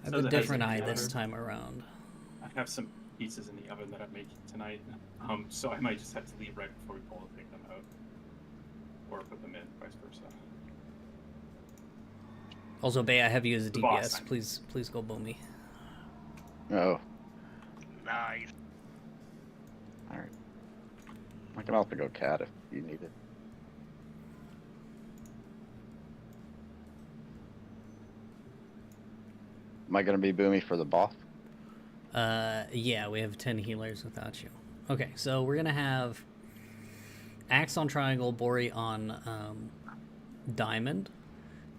I have a different eye this time around. I have some pizzas in the oven that I'm making tonight, so I might just have to leave right before we pull to take them out, or put them in, vice versa. Also, Bay, I have you as a DPS. Please go boom me. Oh. Nice. Alright. I can also go cat if you need it. Am I going to be boomy for the boss? Yeah, we have 10 healers without you. Okay, so we're going to have Axe on Triangle, Bori on Diamond,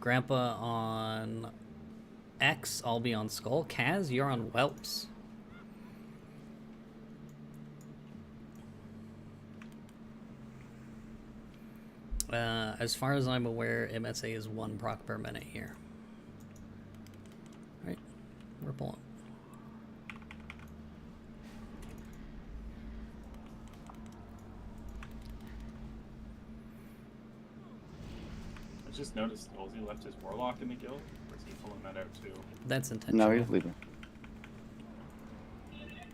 Grandpa on X, I'll be on Skull. Kaz, you're on Whelps. As far as I'm aware, MSA is 1 proc per minute here. Right, we're pulling. I just noticed Olsey left his Warlock in the guild, or is he pulling that out too? That's intentional. No, he's leaving.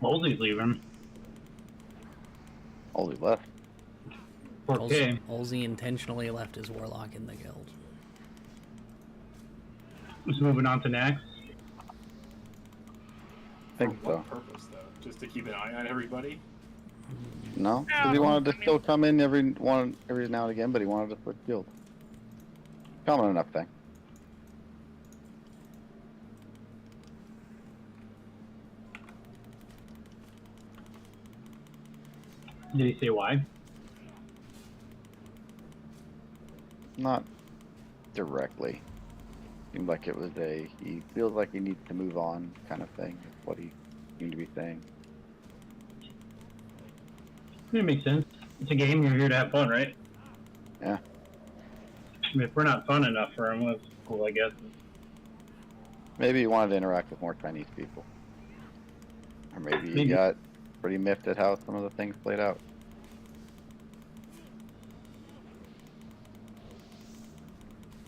Olsey's leaving. Olsey left. Okay. Olsey intentionally left his Warlock in the guild. Just moving on to next. I think For what purpose, though? Just to keep an eye on everybody? No, because he wanted to still come in every now and again, but he wanted to switch guild. Common enough thing. Did he say why? Not directly. Seemed like it was he feels like he needs to move on kind of thing, is what he seemed to be saying. It makes sense. It's a game, you're here to have fun, right? Yeah. I mean, if we're not fun enough for him, that's cool, I guess. Maybe he wanted to interact with more Chinese people. Or maybe he got pretty miffed at how some of the things played out.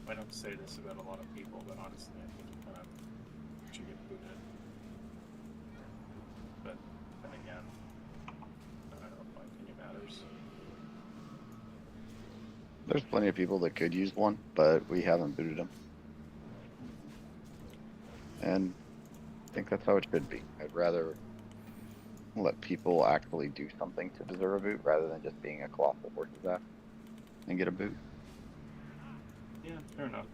I don't say this about a lot of people, but honestly, I think you kind of should get booted. But then again, I don't know if my opinion matters. There's plenty of people that could use one, but we haven't booted them. And I think that's how it should be. I'd rather let people actually do something to deserve a boot rather than just being a colossal horse's ass and get a boot. Yeah, fair enough.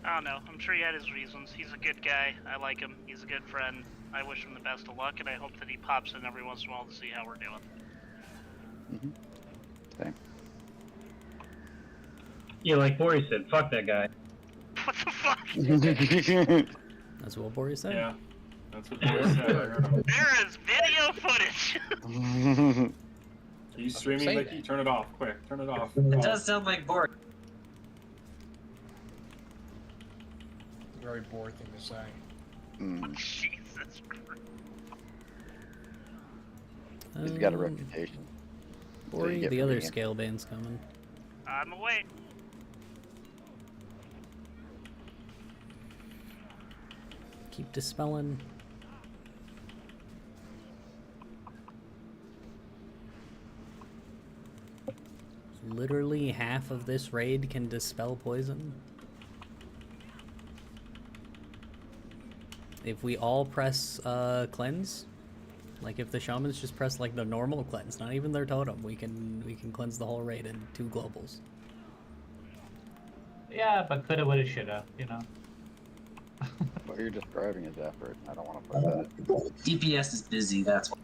I don't know. I'm sure he had his reasons. He's a good guy. I like him. He's a good friend. I wish him the best of luck, and I hope that he pops in every once in a while to see how we're doing. Same. Yeah, like Bori said, fuck that guy. What the fuck? That's what Bori said? Yeah, that's what Boris said. I heard him. There is video footage! Are you streaming, Licky? Turn it off, quick. Turn it off. It does sound like Borg. Very bored thing to say. Jesus Christ. He's got a reputation. Bori, the other scale band's coming. On the way. Keep dispelling. Literally half of this raid can dispel poison. If we all press cleanse, like if the shamans just press like the normal cleanse, not even their totem, we can cleanse the whole raid in 2 globals. Yeah, but coulda, woulda, shoulda, you know. What you're describing is effort. I don't want to put that. DPS is busy, that's why.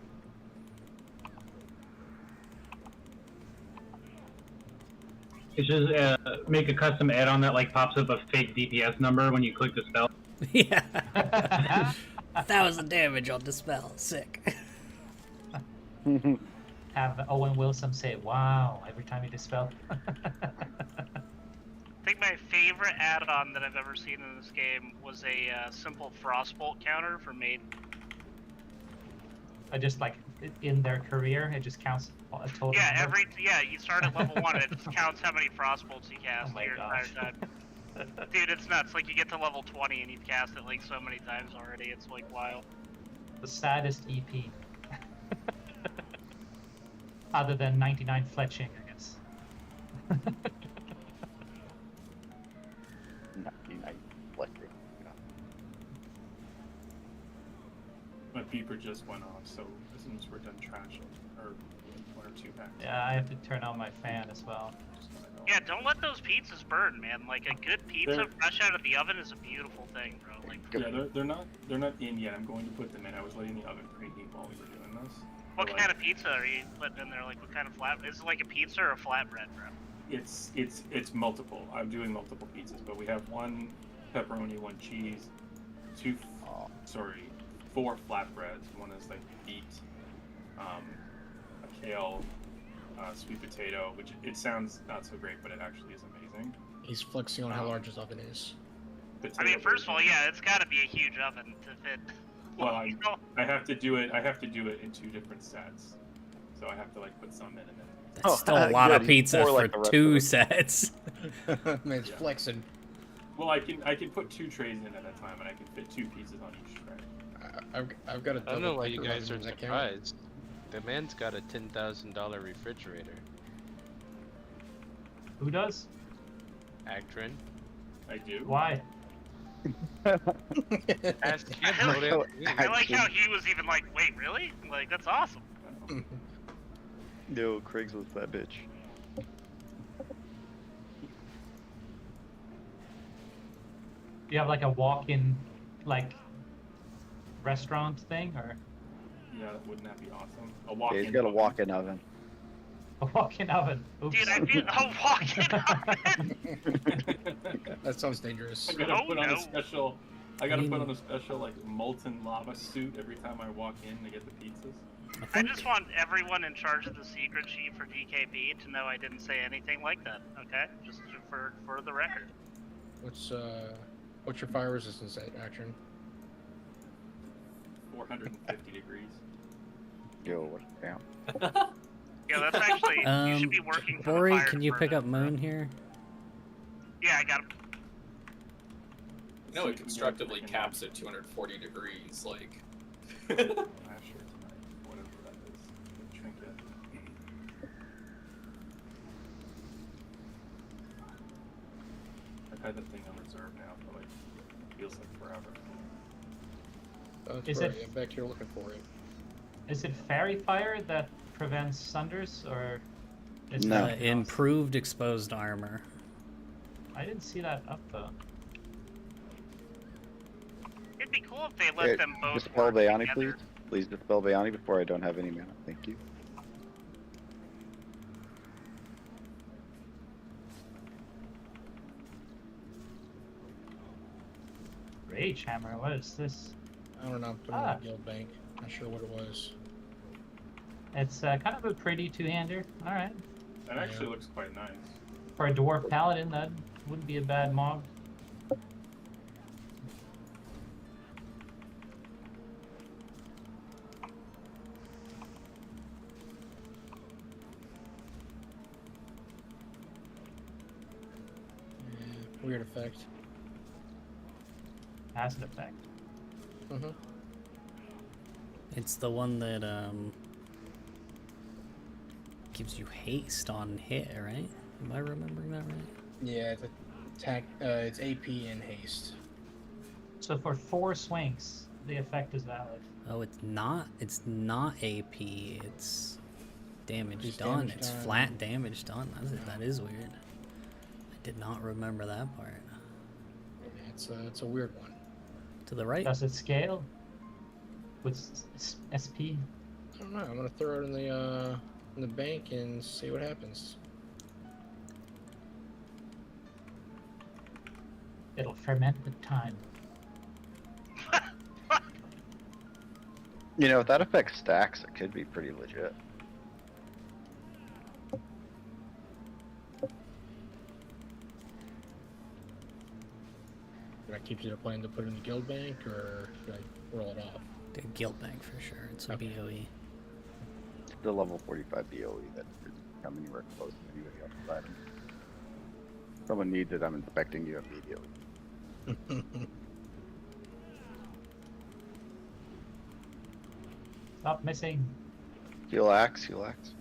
It's just make a custom add-on that like pops up a fake DPS number when you click the spell. Yeah. 1,000 damage on dispel. Sick. Have Owen Wilson say, wow, every time you dispel. I think my favorite add-on that I've ever seen in this game was a simple frostbolt counter for main. I just like in their career? It just counts a total. Yeah, number? you start at level 1 and it just counts how many frost bolts you cast Oh my your entire gosh. time. Dude, it's nuts. Like, you get to level 20 and you've cast it like so many times already. It's like wild. The saddest EP. Other than 99 fletching, I guess. 99 electric. My beeper just went off, so as soon as we're done trashing, or 1 or 2 packs. Yeah, I have to turn on my fan as well. just gonna go. Yeah, don't let those pizzas burn, man. Like, a good pizza They're- fresh out of the oven is a beautiful thing, bro. Like, Yeah, they're not in yet. I'm going to put them in. I was letting the oven preheat while we were doing this. what But, kind of pizza are you putting in there? Like, what kind of flat? Is it like a pizza or a flatbread, bro? It's multiple. I'm doing multiple pizzas, but we have 1 pepperoni, 1 cheese, 4 flatbreads. One is like beet, a kale, sweet potato, which it sounds not so great, but it actually is amazing. He's flexing on how large his oven is. Potato I mean, first of all, bacon. yeah, it's got to be a huge oven to fit. Well, you know? I have to do it. I have to do it in 2 different sets, so I have to like put some in and then. That's still a lot of good. pizza More for like the rest 2 of it. sets. Man's Yeah. flexing. Well, I can put 2 trays in at a time, and I can fit 2 pizzas on each tray. I've got a I don't know double why you decker guys oven, are does that count? surprised. The man's got a $10,000 refrigerator. Who does? Actrin. I do. Why? Ask him. I like- don't ask me. I like how he was even like, wait, really? Like, that's awesome. Yo, Craigslist that bitch. You have like a walk-in, like, restaurant thing, or Yeah, wouldn't that be awesome? A Yeah, walk-in. he's got a oven. walk-in oven. a walk-in oven? Oops. Dude, I feel a walk-in oven. That sounds dangerous. I gotta Oh, put on no. a special. I gotta I put mean- on a special like molten lava suit every time I walk in to get the pizzas. I I think just want everyone in charge of the secret sheet for DKP to know I didn't say anything like that. Okay, just for the record. What's your fire resistance at Action? 450 degrees. Yo, what's down? Yeah, that's actually you should be working for Bori, the fire can you pick up department, Moon here? bro. Yeah, I got him. No, it constructively caps at 240 degrees, like. Last year tonight, whatever that is. The trinket. I've had that thing on reserve now for like feels like forever. That's Is right. it- I'm back here looking for it. Is it fairy fire that prevents sunders, or is No. that Uh, something else? improved exposed armor. I didn't see that up though. It'd be cool if they let Hey, them both dispel work Bayani, together. please. Please dispel Bayani before I don't have any mana. Thank you. Rage hammer. What is this? I don't know. I'm putting Ah. in the guild bank. Not sure what it was. It's kind of a pretty two-hander. All right. That actually Yeah. looks quite nice. For a dwarf paladin, that wouldn't be a bad mob. Yeah, weird effect. Acid effect. Mm-hmm. It's the one that gives you haste on hit, right? Am I remembering that right? Yeah, it's attack. It's AP and haste. So for 4 swings, the effect is valid. Oh, it's not. It's not AP. It's damage It's done. damage It's done. flat damage done. That is weird. I did not remember that part. Yeah, it's a weird one. To the right. Does it scale with SP? I don't know. I'm gonna throw it in the bank and see what happens. It'll ferment with time. You know, if that affects stacks, it could be pretty legit. Do I keep the plan to put it in the guild bank, or should I roll it off? The guild bank for sure. It's a Okay. BOE. the level 45 BOE that didn't come anywhere close to anybody else's items. Someone needs it, I'm inspecting you immediately. Stop missing. Fuel axe, fuel axe.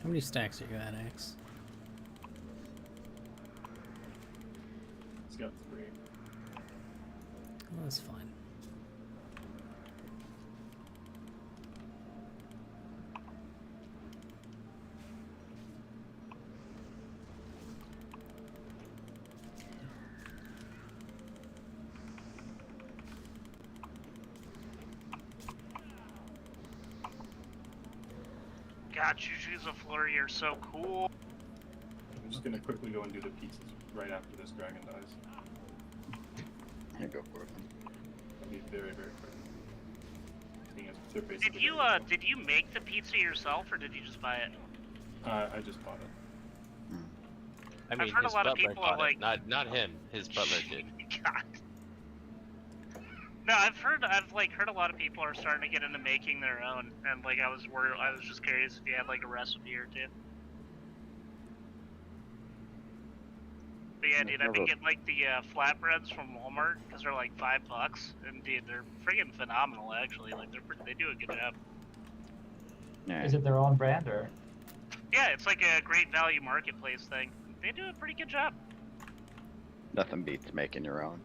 How many stacks are you at, Axe? He's got 3. Oh, that's fine. God, Juju's a flurry are so cool. I'm just gonna quickly go and do the pizzas right after this dragon dies. Here, go for it. I'll be very, very quick. Seeing as they're basically Did you make the pizza yourself, or did you just buy it? I just bought it. I mean, heard a his lot of butler people are bought like- it. Not him. His butler did. God. No, I've heard a lot of people are starting to get into making their own, and like I was just curious if you had like a recipe or two. But yeah, dude, I've been getting like the flatbreads from Walmart because they're like $5, and dude, they're friggin' phenomenal actually. Like they do a good job. Yeah. Is it their own brand or? Yeah, it's like a great value marketplace thing. They do a pretty good job. Nothing beats making your own.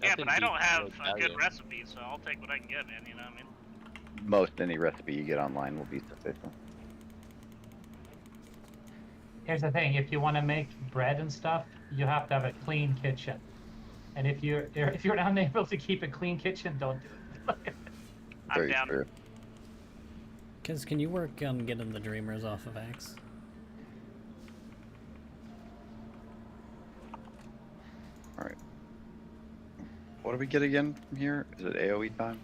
Yeah, but I don't have beats a good Italian. recipe, so I'll take what I can get, man. You know what I mean? Most any recipe you get online will be sufficient. Here's the thing: if you want to make bread and stuff, you have to have a clean kitchen. And if you're unable to keep a clean kitchen, don't do it. I'm Very down. true. Kiz, can you work on getting the Dreamers off of Axe? Alright. What do we get again from here? Is it AoE time?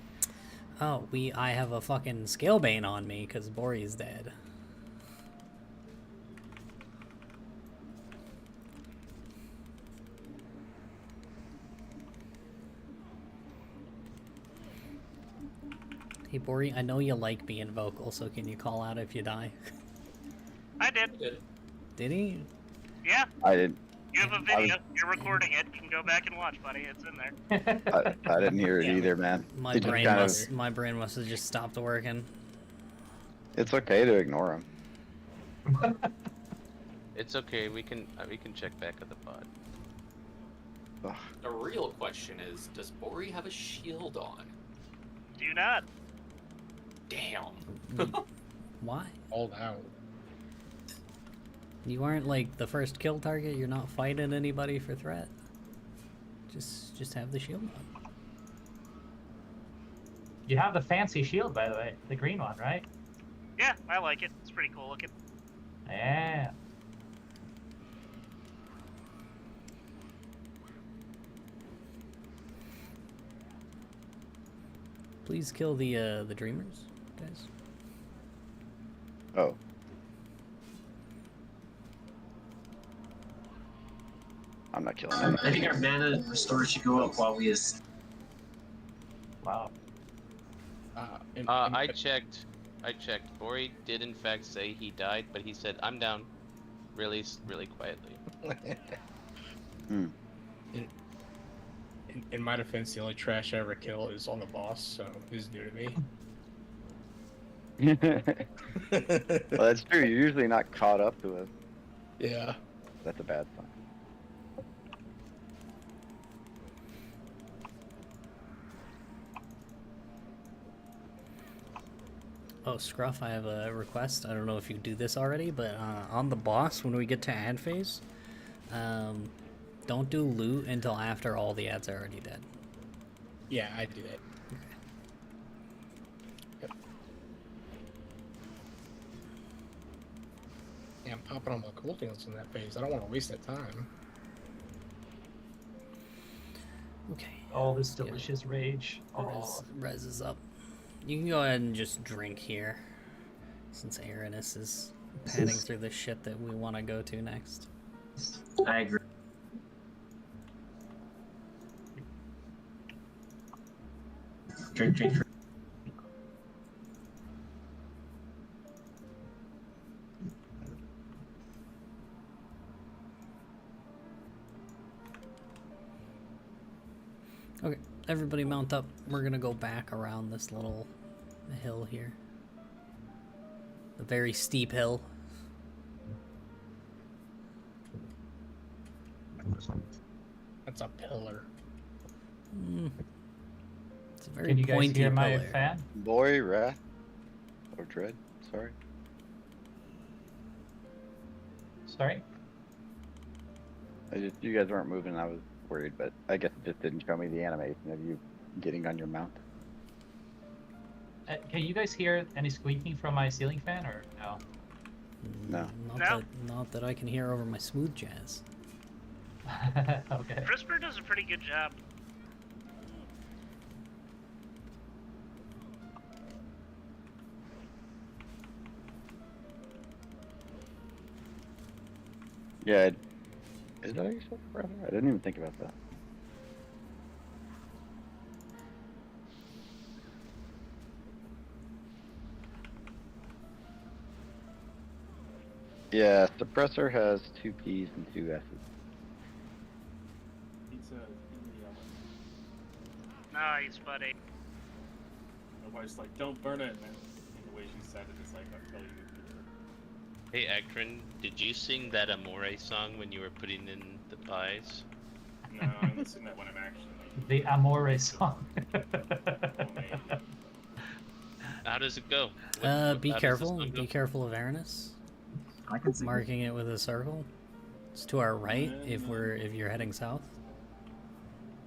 Oh, I have a fucking Scalebane on me because Bori's dead. Hey Bori, I know you like being vocal, so can you call out if you die? I did. Good. Did he? Yeah, I didn't. you have a video. You're recording it. You can go back and watch, buddy. It's in there. I didn't hear it Yeah. either, man. My It just brain kind of- must have just stopped working. It's okay to ignore him. It's okay. We can check back at the pod. Ugh. The real question is, does Bori have a shield on? Do not. Damn. Why? All out. You aren't like the first kill target. You're not fighting anybody for threat. Just have the shield on. You have the fancy shield, by the way, the green one, right? Yeah, I like it. It's pretty cool looking. Yeah. Please kill the Dreamers, guys. Oh. I'm not killing him. I think our mana restore should go up while we is. Wow. I checked. Bori did in fact say he died, but he said, "I'm down," really quietly. In my defense, the only trash I ever kill is on the boss, so this is new to me. Well, that's true. You're usually not caught up to it. Yeah. That's a bad sign. Oh, Scruff, I have a request. I don't know if you do this already, but on the boss, when we get to ad phase, don't do loot until after all the ads are already dead. Yeah, I do that. Yep. Yeah, I'm popping on my cool things in that phase. I don't want to waste that time. Okay. All this delicious rage. Oh, Res is up. You can go ahead and just drink here, since Aranis is panning through the shit that we want to go to next. I agree. Drink, drink, drink. Okay, everybody mount up. We're gonna go back around this little hill here. A very steep hill. That's a pillar. It's a very can you guys pointy hear my pillar. fan? Boy, Wrath, or Dread, sorry. Sorry? You guys weren't moving, I was worried, but I guess it just didn't show me the animation of you getting on your mount. Can you guys hear any squeaking from my ceiling fan or no? No. Not that I can hear over my smooth jazz. Okay. CRISPR does a pretty good job. Yeah, is that your brother? I didn't even think about that. Yeah, suppressor has 2 P's and 2 S's. Pizza in the oven. Nice, buddy. My wife's like, don't burn it. And then the way she said it is like, I'll tell you the truth. Hey, Actrin, did you sing that Amore song when you were putting in the pies? No, I only sing that when I'm actually like, The Amore song. homemade. How does it go? Be how does this careful. song go? Be careful of Aranis. I can see. Marking it with a circle. It's to our right if you're heading south.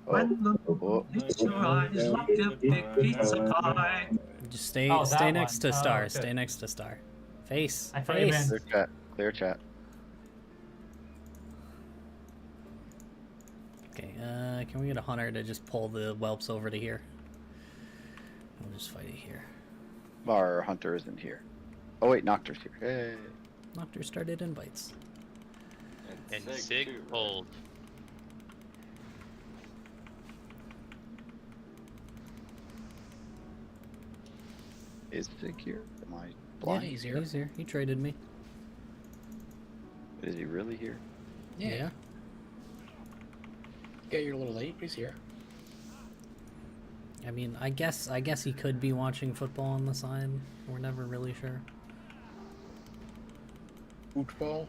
When the Oh. hits your eyes like a big pizza pie. Just stay Oh, that stay one. next to Oh, Star. okay. Stay next to Star. Face. I thought you Face. meant- Clear chat. Clear chat. Okay, can we get a hunter to just pull the whelps over to here? We'll just fight it here. Our hunter isn't here. Oh wait, Noctur's here. Hey. Noctur started invites. And Sig pulled. Is Sig here? Am I Yeah, blind? he's here. He's here. He traded me. Is he really here? Yeah. Yeah, you're a little late, but he's here. I mean, I guess he could be watching football on the side. We're never really sure. Football.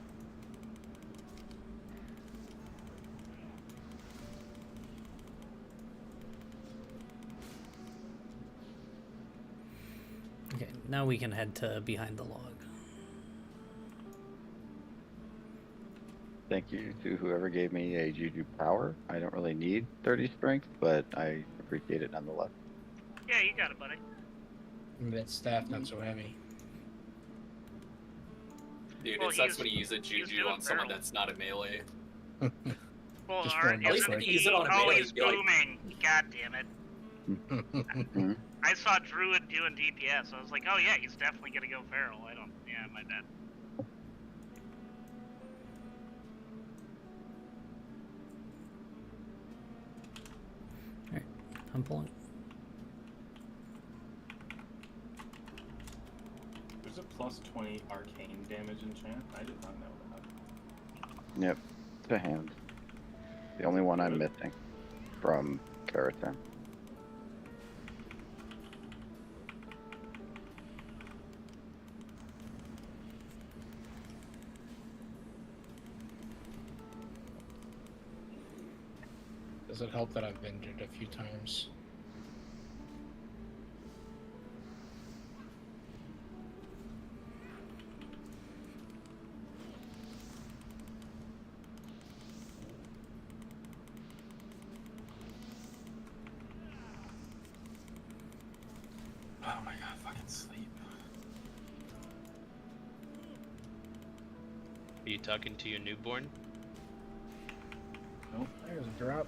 Okay, now we can head to behind the log. Thank you to whoever gave me a Juju power. I don't really need 30 strength, but I appreciate it nonetheless. Yeah, you got it, buddy. Maybe that staff not so heavy. Dude, Well, it sucks he's- when you use a he's Juju doing on someone barrel. that's not a melee. Well, Just aren't, throwing At least isn't when you he use it on a melee, always you'd be like- booming? God damn it. I saw Druid doing DPS. I was like, oh yeah, he's definitely gonna go feral. Yeah, my bad. Alright, I'm pulling. There's a plus 20 arcane damage enchant. I did not know that. Yep, it's a hand. The only one I'm missing from Keratin. Does it help that I've been injured a few times? Oh my god, fucking sleep. Are you talking to your newborn? Nope. There's a drop.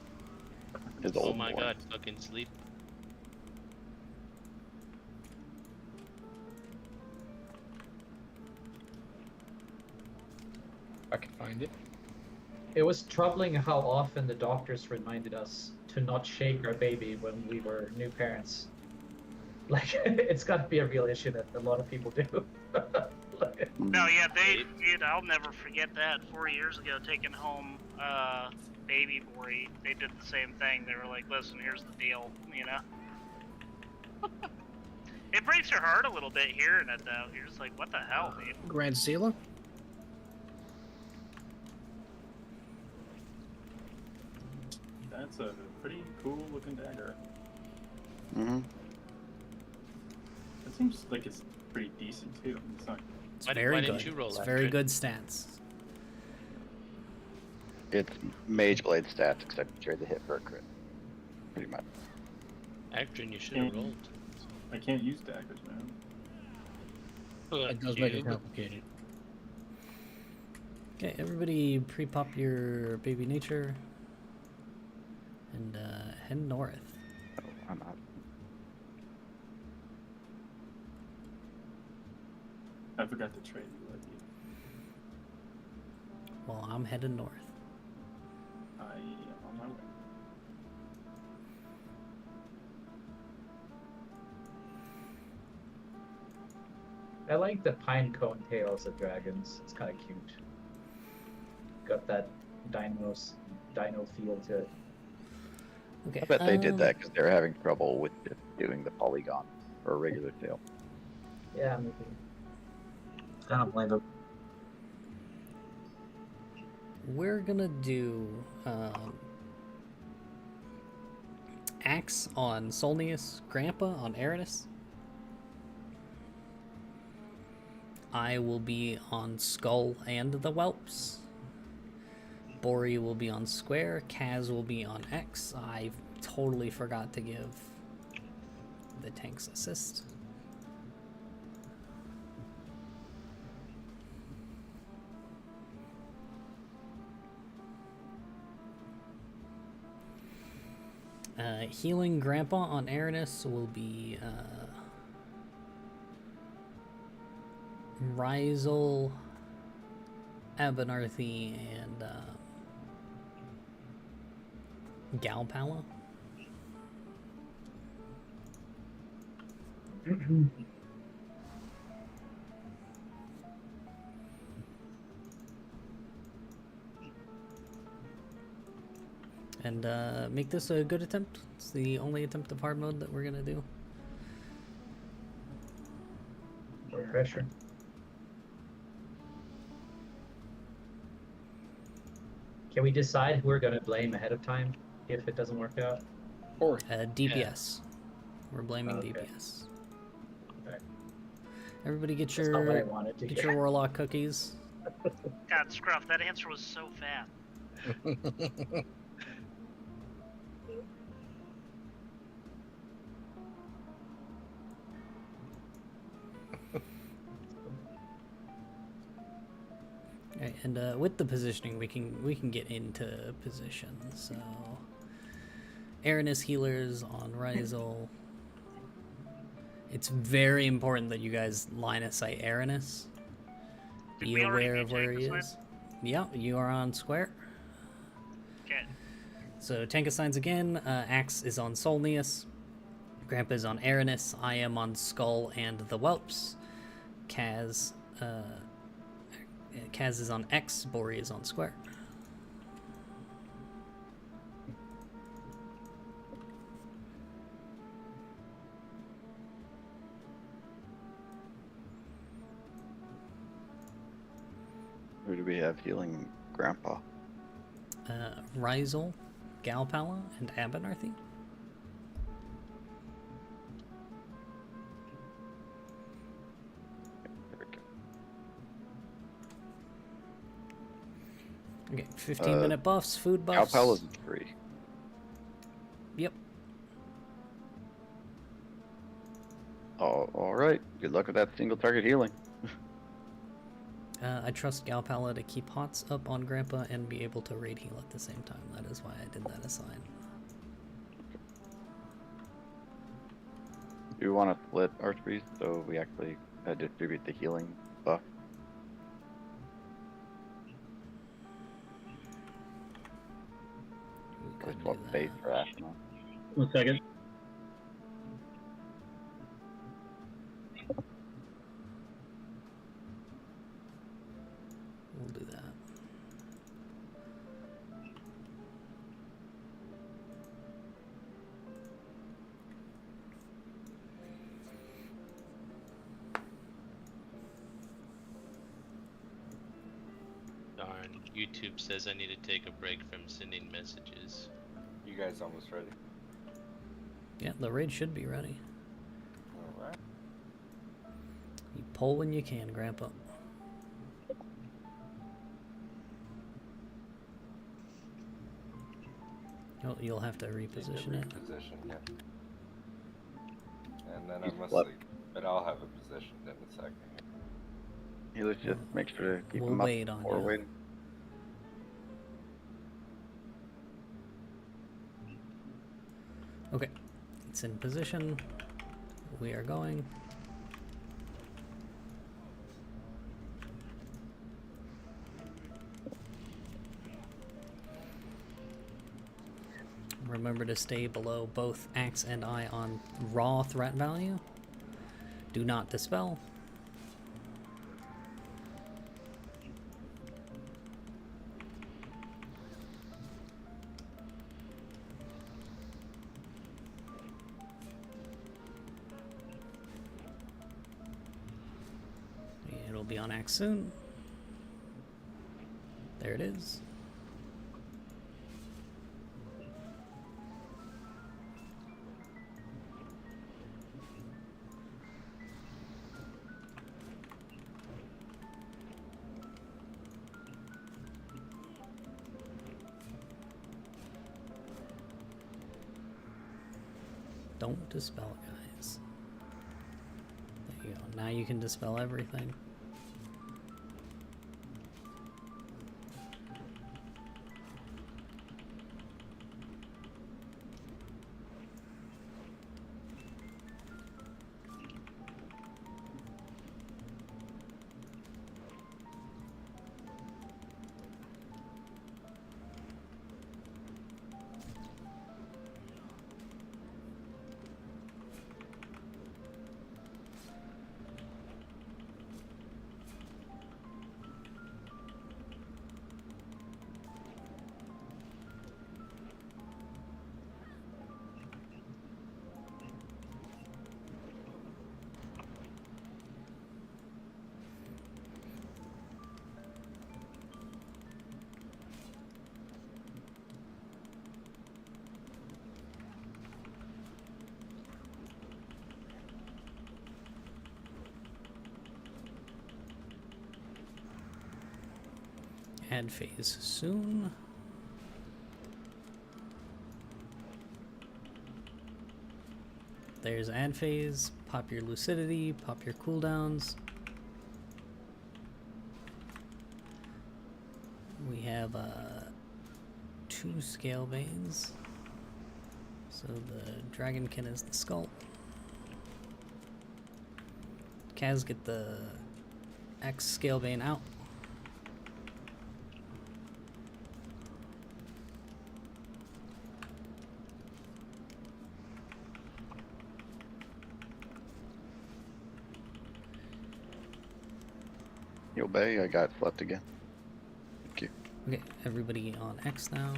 His Oh old my boy. god, fucking sleep. I can find it. It was troubling how often the doctors reminded us to not shake our baby when we were new parents. Like, it's got to be a real issue that a lot of people do. Like, No, yeah, dude, I'll never forget that. 4 years ago, taking home baby Bori, they did the same thing. They were like, "Listen, here's the deal," you know. It breaks your heart a little bit hearing it, though. You're just like, "What the hell, dude?" Grand Sela? That's a pretty cool looking dagger. Mm-hmm. It seems like it's pretty decent too. It's not. It's Why very didn't good. you roll It's that, very Trent? good stance. It's Mage Blade stats, except you trade the hit for a crit. Pretty much. Actrin, you should have Mm. rolled. I can't use daggers, man. It does make it complicated. Okay, everybody pre-pop your baby nature and head north. Oh, I'm out. I forgot to trade you with you. Well, I'm heading north. I am on my way. I like the pine cone tails of dragons. It's kind of cute. Got that dino feel to it. Okay. I bet they did that because they were having trouble with just doing the polygon or a regular tail. Yeah, maybe. I don't blame them. We're gonna do Axe on Solnius, Grandpa on Aranis. I will be on Skull and the Whelps. Bori will be on Square. Kaz will be on X. I totally forgot to give the tanks assist. Healing Grandpa on Aranis will be Rizel, Abernathy, and Galpala. And make this a good attempt. It's the only attempt of hard mode that we're gonna do. No pressure. Can we decide who we're gonna blame ahead of time if it doesn't work out? Or DPS. We're blaming Okay. DPS. Okay. Everybody get That's not what I your wanted to get get. your warlock cookies. God, Scruff, that answer was so fat. Alright, and with the positioning, we can get into position. So, Aranis healers on Rizel. It's very important that you guys line of sight Aranis. Did Be we already aware do of where he tank is. Yeah, you are on Square. Okay. So tank assigns again. Axe is on Solnius. Grandpa is on Aranis. I am on Skull and the Whelps. Kaz is on X. Bori is on Square. Who do we have healing Grandpa? Rizel, Galpala, and Abernathy. There we go. Okay, 15-minute buffs, food buffs. Alpal isn't free. Yep. Oh, all right. Good luck with that single target healing. I trust Galpala to keep HOTS up on Grandpa and be able to raid heal at the same time. That is why I did that assign. Do you want to split archeries so we actually distribute the healing buff? We Or could swap do base that. for Astronaut? 1 second. We'll do that. Darn, YouTube says I need to take a break from sending messages. You guys almost ready? Yeah, the raid should be ready. Alright. You pull when you can, Grandpa. You'll have to reposition it. Reposition, yeah. And then I must What? leave. But I'll have it positioned in a second. Let's just make sure to keep We'll them up wait on or you. waiting. Okay, it's in position. We are going. Remember to stay below both Axe and I on raw threat value. Do not dispel. It'll be on Axe soon. There it is. Don't dispel, guys. There you go. Now you can dispel everything. Ad phase soon. There's ad phase. Pop your lucidity, pop your cooldowns. We have 2 scale banes. So the dragonkin is the skull. Kaz, get the X scale bane out. You obey, I got left again. Thank you. Okay, everybody on X now.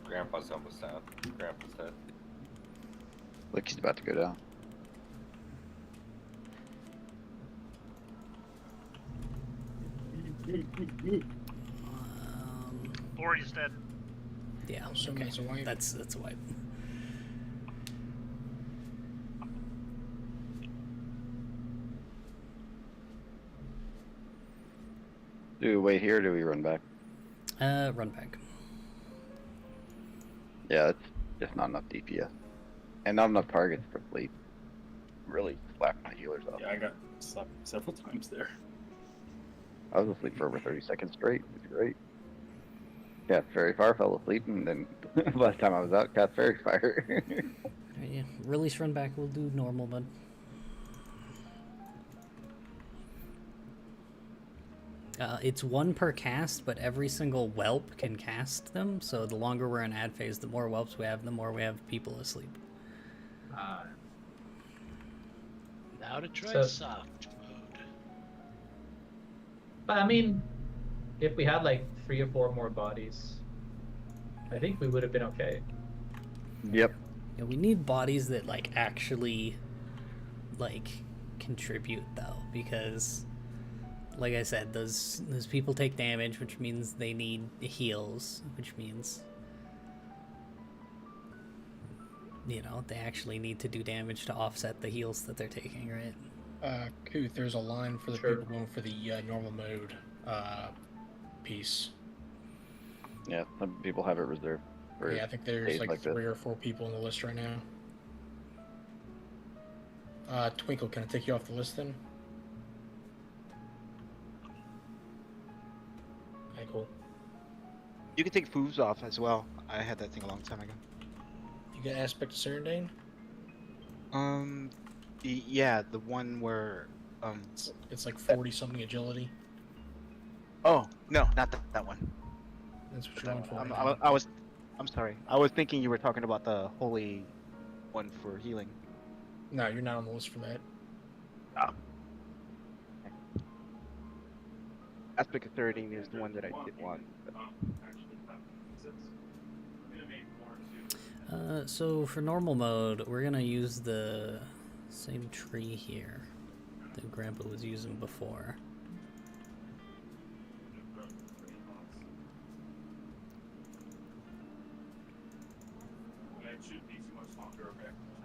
Grandpa's almost down. Grandpa's dead. Look, he's about to go down. Bori's dead. Yeah, So okay. that's a wipe. That's a wipe. Do we wait here or do we run back? Run back. Yeah, it's just not enough DPS. And not enough targets for fleet. Really slapping my healers up. Yeah, I got slapped several times there. I was asleep for over 30 seconds straight. It was great. Cast Fairy Fire, fell asleep, and then last time I was out, cast Fairy Fire. Alright, yeah. Release run back. We'll do normal, bud. It's one per cast, but every single whelp can cast them. So the longer we're in ad phase, the more whelps we have, the more we have people asleep. Now to try So- soft mode. But I mean, if we had like 3 or 4 more bodies, I think we would have been okay. Yep. Yeah, we need bodies that like actually like contribute though, because like I said, those people take damage, which means they need heals, which means, you know, they actually need to do damage to offset the heals that they're taking, right? Kuth, there's a line for the Sure. people going for the normal mode piece. Yeah, some people have it reserved. For Yeah, I think there's days like like this. 3 or 4 people on the list right now. Twinkle, can I take you off the list then? Okay, cool. You can take Foos off as well. I had that thing a long time ago. You got Aspect of Serendane? Yeah, the one where It's like 40 something agility. Oh no, not that one. That's what you're going for. right now. I'm sorry. I was thinking you were talking about the holy one for healing. No, you're not on the list for that. Aspect of Serendane is the one that I did want. So for normal mode, we're gonna use the same tree here that Grandpa was using before.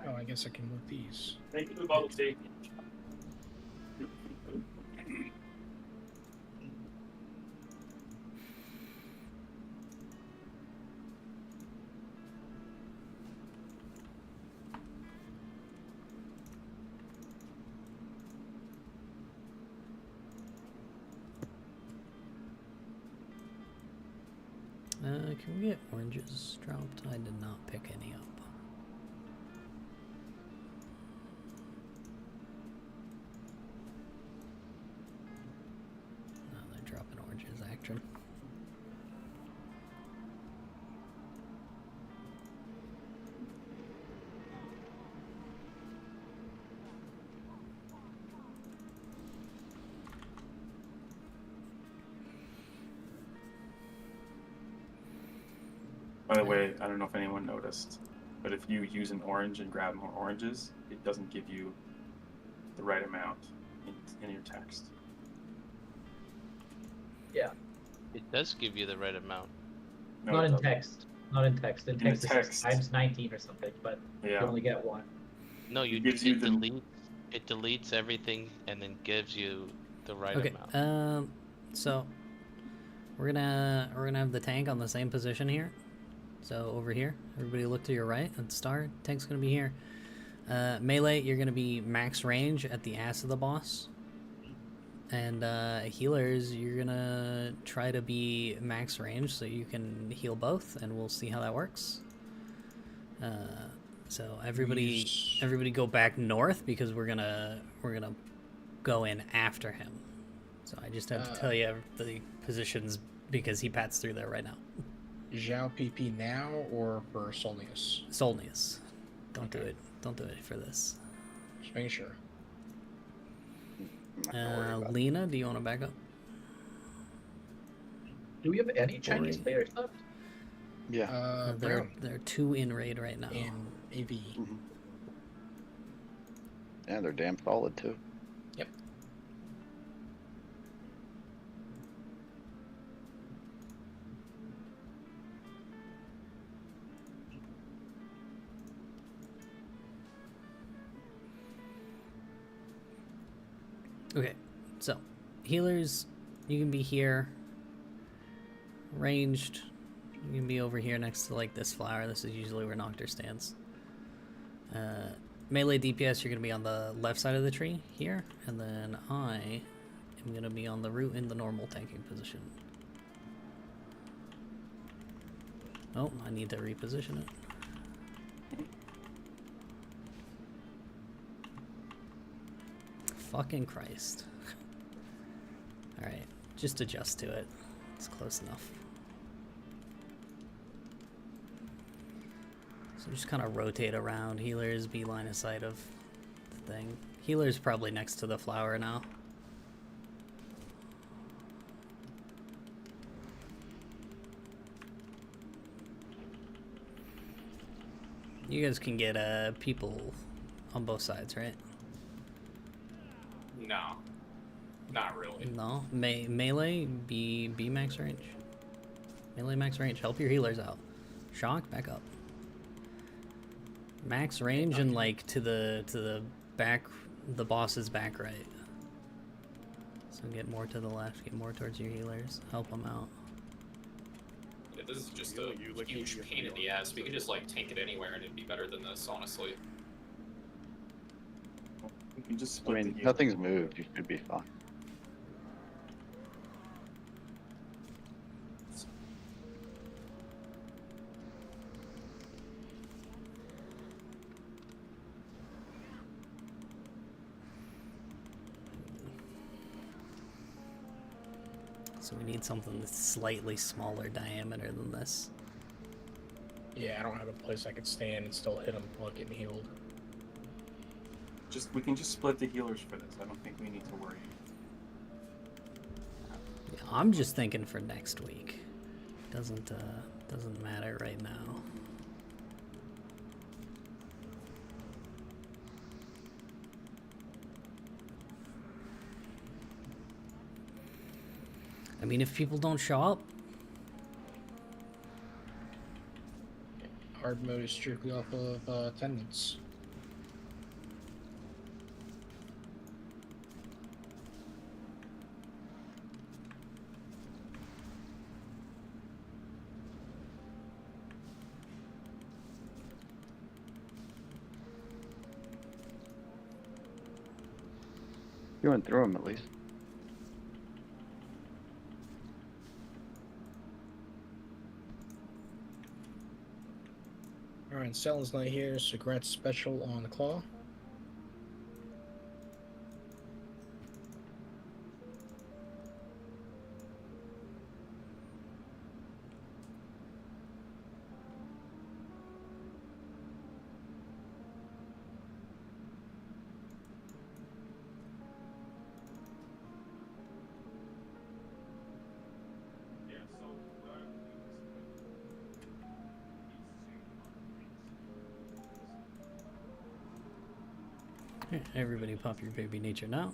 Oh, I guess I can move these. Thank you for the bubble tea. Can we get oranges dropped? I did not pick any up. No, they're dropping oranges, action. By the way, I don't know if anyone noticed, but if you use an orange and grab more oranges, it doesn't give you the right amount in your text. Yeah. It does give you the right amount. No, Not it in doesn't. text. Not in text. In In text, the it's text. times 19 or something, but you Yeah. only get one. No, you gives it you the- deletes it deletes everything and then gives you the right Okay. amount. So we're gonna have the tank on the same position here. So over here, everybody look to your right at the start. Tank's gonna be here. Melee, you're gonna be max range at the ass of the boss. And healers, you're gonna try to be max range so you can heal both, and we'll see how that works. So everybody go back north because we're gonna go in after him. So I just had to tell you the positions because he pats through there right now. Zhao PP now or for Solnius? Solnius. Don't do it. Don't do it for this. Just making sure. I'm not gonna worry about it. Lena, do you want to back up? Do we have any Chinese Boring. players left? Yeah. There Brown are 2 in raid right now. in AV. Yeah, they're damn solid too. Yep. Okay, so healers, you can be here. Ranged, you can be over here next to like this flower. This is usually where Noctur stands. Melee DPS, you're gonna be on the left side of the tree here, and then I am gonna be on the root in the normal tanking position. Oh, I need to reposition it. Fucking Christ. Alright, just adjust to it. It's close enough. So just kind of rotate around. Healers be line of sight of the thing. Healer's probably next to the flower now. You guys can get people on both sides, right? No. Not really. No? Melee, be max range. Melee max range. Help your healers out. Shock, back up. Max range and like to the back, the boss's back right. So get more to the left, get more towards your healers. Help them out. Yeah, this is just a huge pain in the ass. We could just like tank it anywhere and it'd be better than this, honestly. We can just I split mean, the healers. nothing's moved. You should be fine. So we need something that's slightly smaller diameter than this. Yeah, I don't have a place I could stand and still hit him while getting healed. We can just split the healers for this. I don't think we need to worry. Yeah, I'm just thinking for next week. Doesn't matter right now. I mean, if people don't show up, Hard mode is strictly off of attendance. You went through them at least. Alright, Sellen's not here, so grant special on the claw. Okay, everybody pop your baby nature now.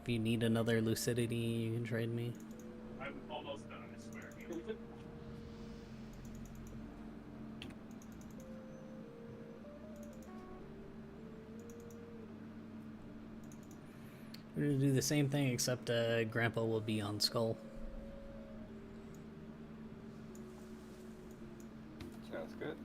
If you need another lucidity, you can trade me. I'm almost done, I swear. We're gonna do the same thing, except Grandpa will be on Skull. Sounds good.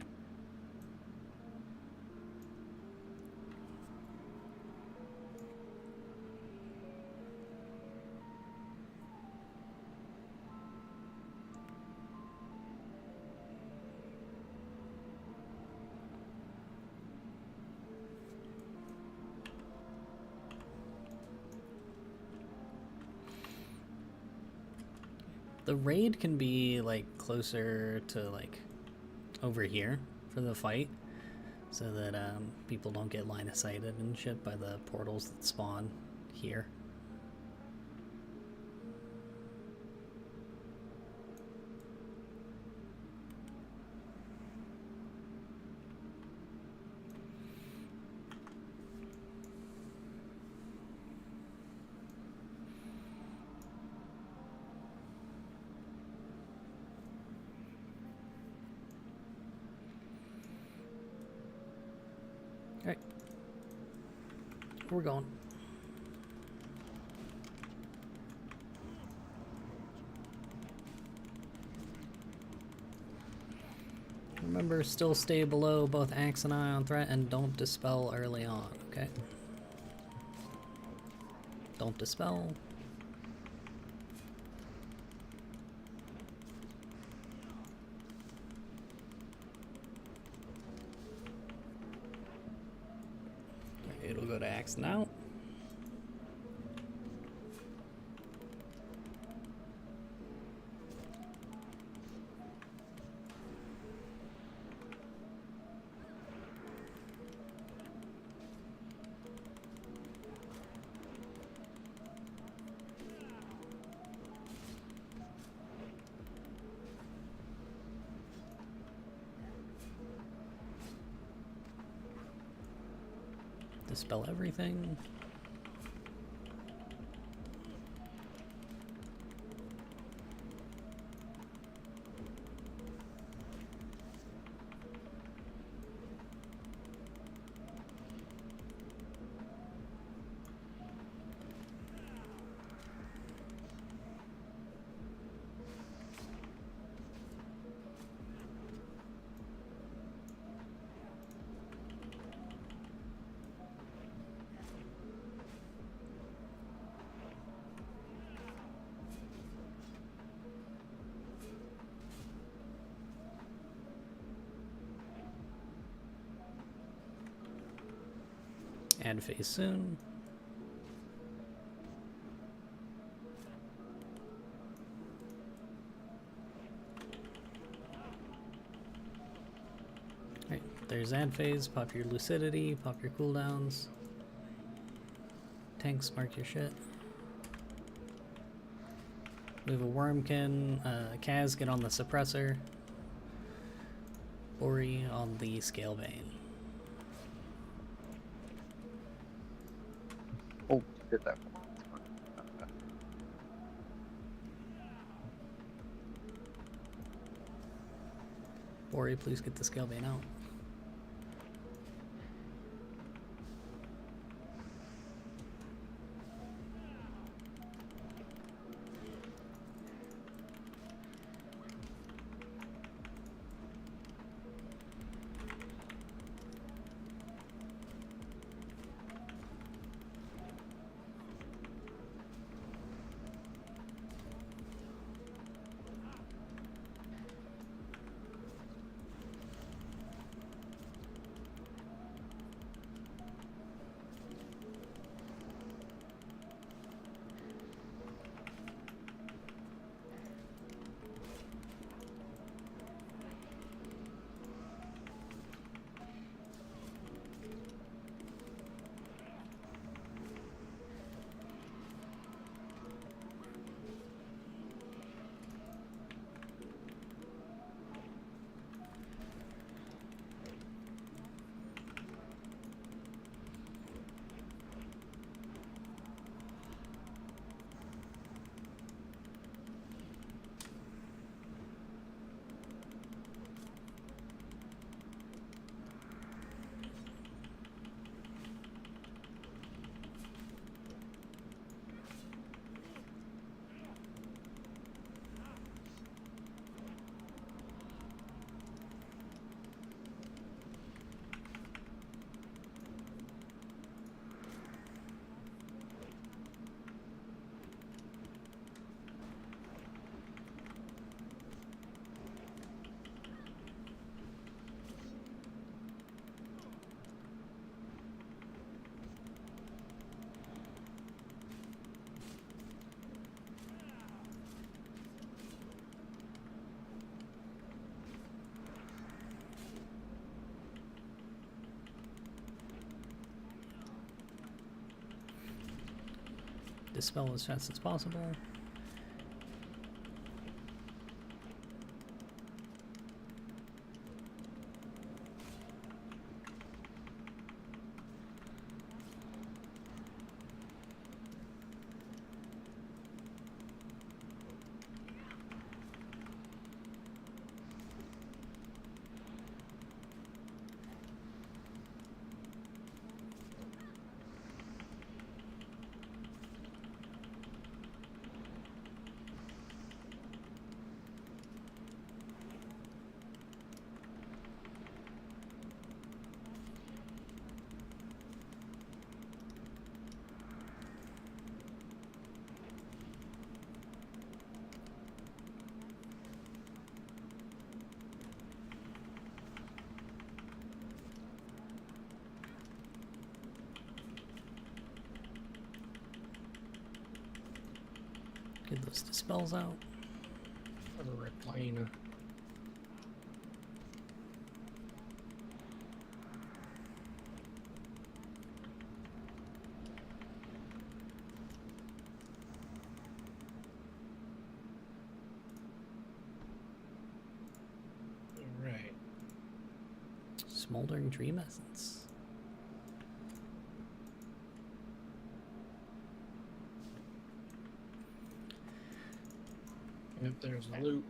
The raid can be like closer to like over here for the fight, so that people don't get line of sighted and shit by the portals that spawn here. Alright. we're going. Remember, still stay below both Axe and Eye on threat, and don't dispel early on, okay? Don't dispel. It'll go to Axe now. Dispel everything. End phase soon. Right, there's ad phase. Pop your lucidity, pop your cooldowns. Tanks, mark your shit. We have a Wormkin. Kaz, get on the suppressor. Ori on the Scale Vein. Oh, did that. Ori, please get the Scale Vein out. Dispel as fast as possible. Get those dispels out. On the red plane. Alright. Smoldering Dream Essence. Yep, there's the loot.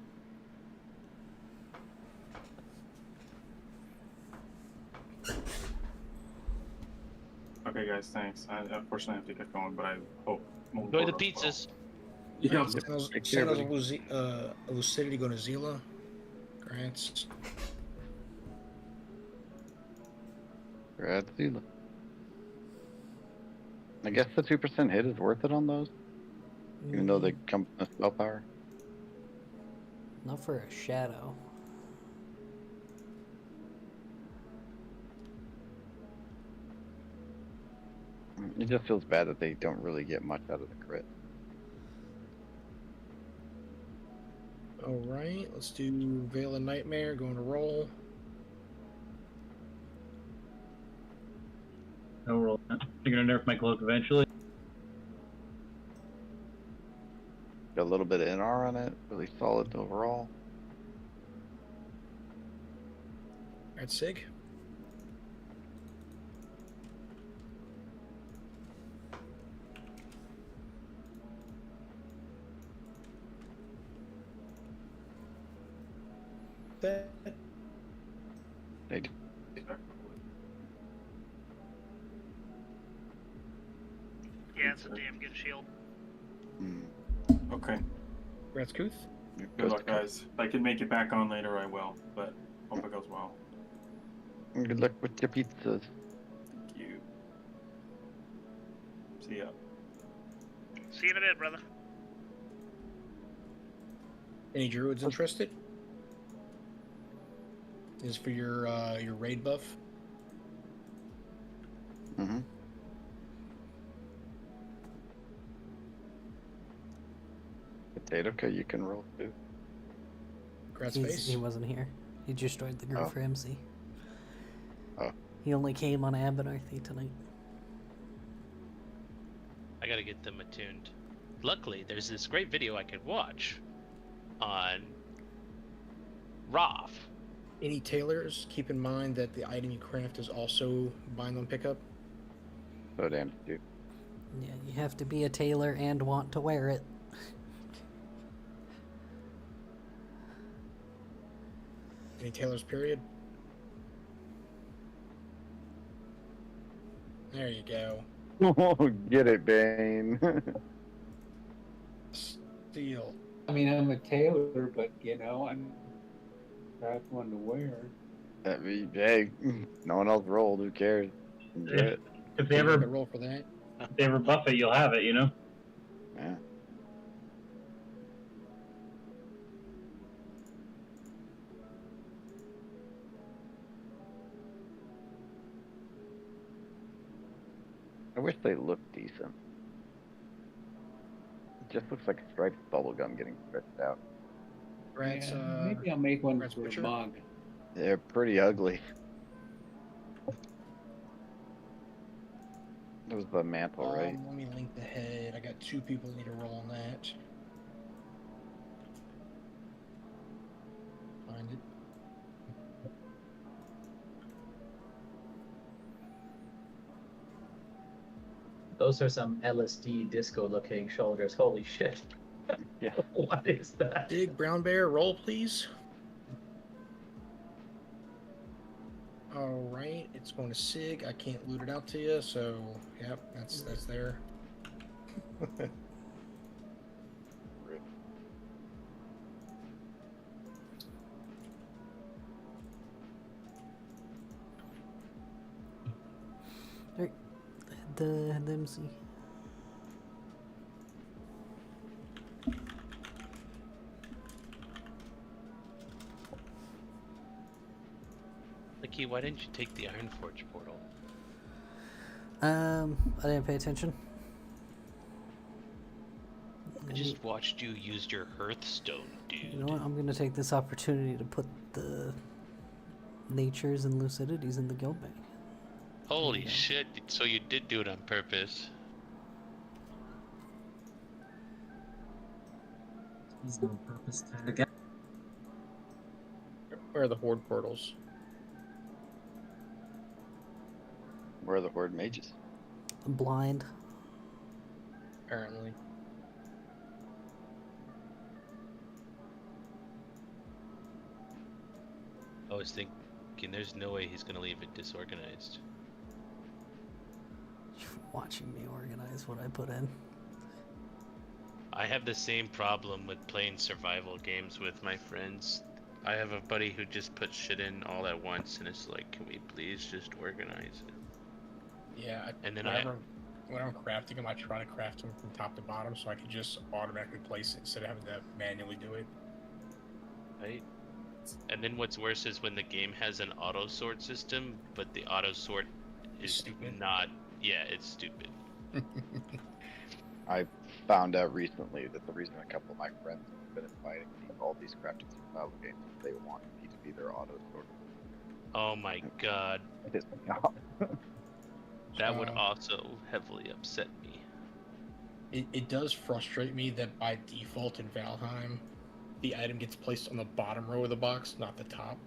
Okay, guys, thanks. I unfortunately have to get going, but I hope. Enjoy the pizzas. Yeah. Sentinels of Lucidity going to Zila. Grants. Gradzilla. I guess the 2% hit is worth it on those, even though they come with spell power. Not for a shadow. It just feels bad that they don't really get much out of the crit. Alright, let's do Veil of Nightmare, going to roll. No roll. You're gonna nerf my cloak eventually. Got a little bit of NR on it, really solid overall. Alright, Sig. That. They do. Yeah, it's a damn good shield. Okay. Gratzkuth. Good luck, guys. If I can make it back on later, I will. But hope it goes well. Good luck with your pizzas. Thank you. See ya. See you in a bit, brother. Any druids interested? Is for your raid buff. Mm-hmm. Potato, okay, you can roll too. Face. He wasn't here. He just joined the group Oh. for MC. Oh. He only came on Abernathy tonight. I gotta get them attuned. Luckily, there's this great video I could watch on Roth. Any tailors, keep in mind that the item you craft is also bind on pickup. So damn dude. Yeah, you have to be a tailor and want to wear it. Any tailors, period. There you go. Oh, get it, Bane. Steel. I mean, I'm a tailor, but you know, I'm not one to wear. I mean, hey, no one else rolled. Who cares? Enjoy it. If they ever roll for that, if they ever buff it, you'll have it. You know. Yeah. I wish they looked decent. It just looks like a striped bubblegum getting stretched out. Grats, Yeah, maybe I'll make one Grats for a Butcher. mug. They're pretty ugly. It was the mantle, right? Let me link the head. I got 2 people that need to roll on that. Find it. Those are some LSD disco looking shoulders. Holy shit. Yeah. What is that? Big brown bear, roll please. Alright, it's going to Sig. I can't loot it out to you, so yep, that's there. Rip. Alright, the MC. Like, why didn't you take the Ironforge portal? I didn't pay attention. I just watched you use your Hearthstone, dude. You know what? I'm gonna take this opportunity to put the natures and lucidities in the guild bank. Holy shit, so you did do it on purpose. He's on purpose tag again. Where are the horde portals? Where are the horde mages? I'm blind. Apparently. I was thinking, there's no way he's gonna leave it disorganized. Watching me organize what I put in. I have the same problem with playing survival games with my friends. I have a buddy who just puts shit in all at once, and it's like, can we please just organize it? Yeah, And then when I'm crafting them, I try to craft them from top to bottom so I can just automatically place it instead of having to manually do it. Right? And then what's worse is when the game has an auto sort system, but the auto sort is stupid. Not. Yeah, it's stupid. I found out recently that the reason a couple of my friends have been inviting me to all these crafted survival games is they want me to be their auto sorter. Oh my god. It pisses me off. That would also heavily upset me. It does frustrate me that by default in Valheim, the item gets placed on the bottom row of the box, not the top.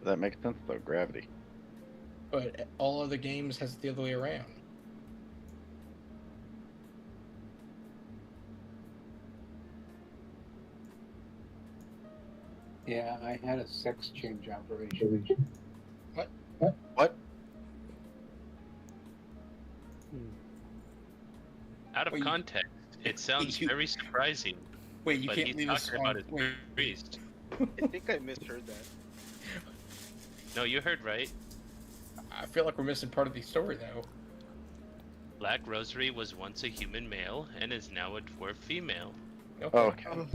That makes sense though, gravity. But all other games has it the other way around. Yeah, I had a sex change operation. What? What? Out of Wait, context, it sounds very surprising. Wait, you but can't he's leave us talking on. about his Wait. priest. I think I misheard that. No, you heard right. I feel like we're missing part of the story though. Black Rosary was once a human male and is now a dwarf female. Okay.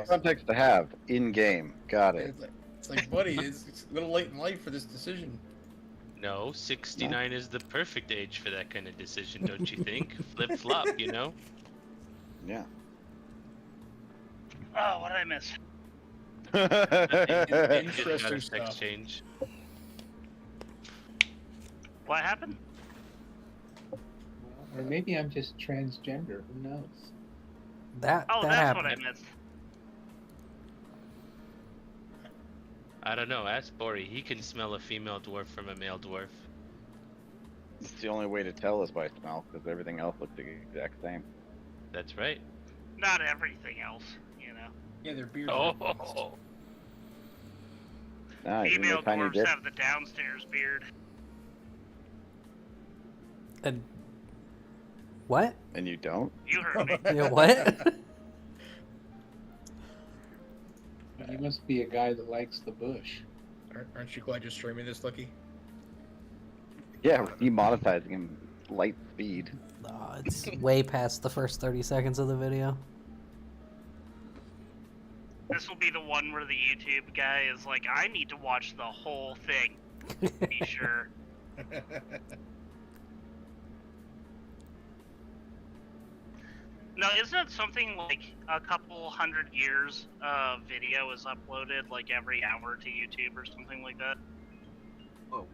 Context to have in game. Got it. It's like, buddy, it's a little late in life for this decision. No, 69 is the perfect age for that kind of decision, don't you think? Flip flop, you know? Yeah. Oh, what did I miss? Interesting Sex stuff. change. What happened? Or maybe I'm just transgender. Who knows? That Oh, that that's happened. what I missed. I don't know, ask Bori. He can smell a female dwarf from a male dwarf. It's the only way to tell is by smell, because everything else looks the exact same. That's right. Not everything else, you know. Yeah, their beards. Oh, Nah, even Female the tiny dwarves dick. have the downstairs beard. And what? And you don't? You heard me. Yeah, what? You must be a guy that likes the bush. Aren't you glad you're streaming this, Lucky? Yeah, we're demonetizing him light speed. It's way past the first 30 seconds of the video. This will be the one where the YouTube guy is like, I need to watch the whole thing. Be sure. No, isn't it something like a couple 100 years of video is uploaded like every hour to YouTube or something like that? Whoa.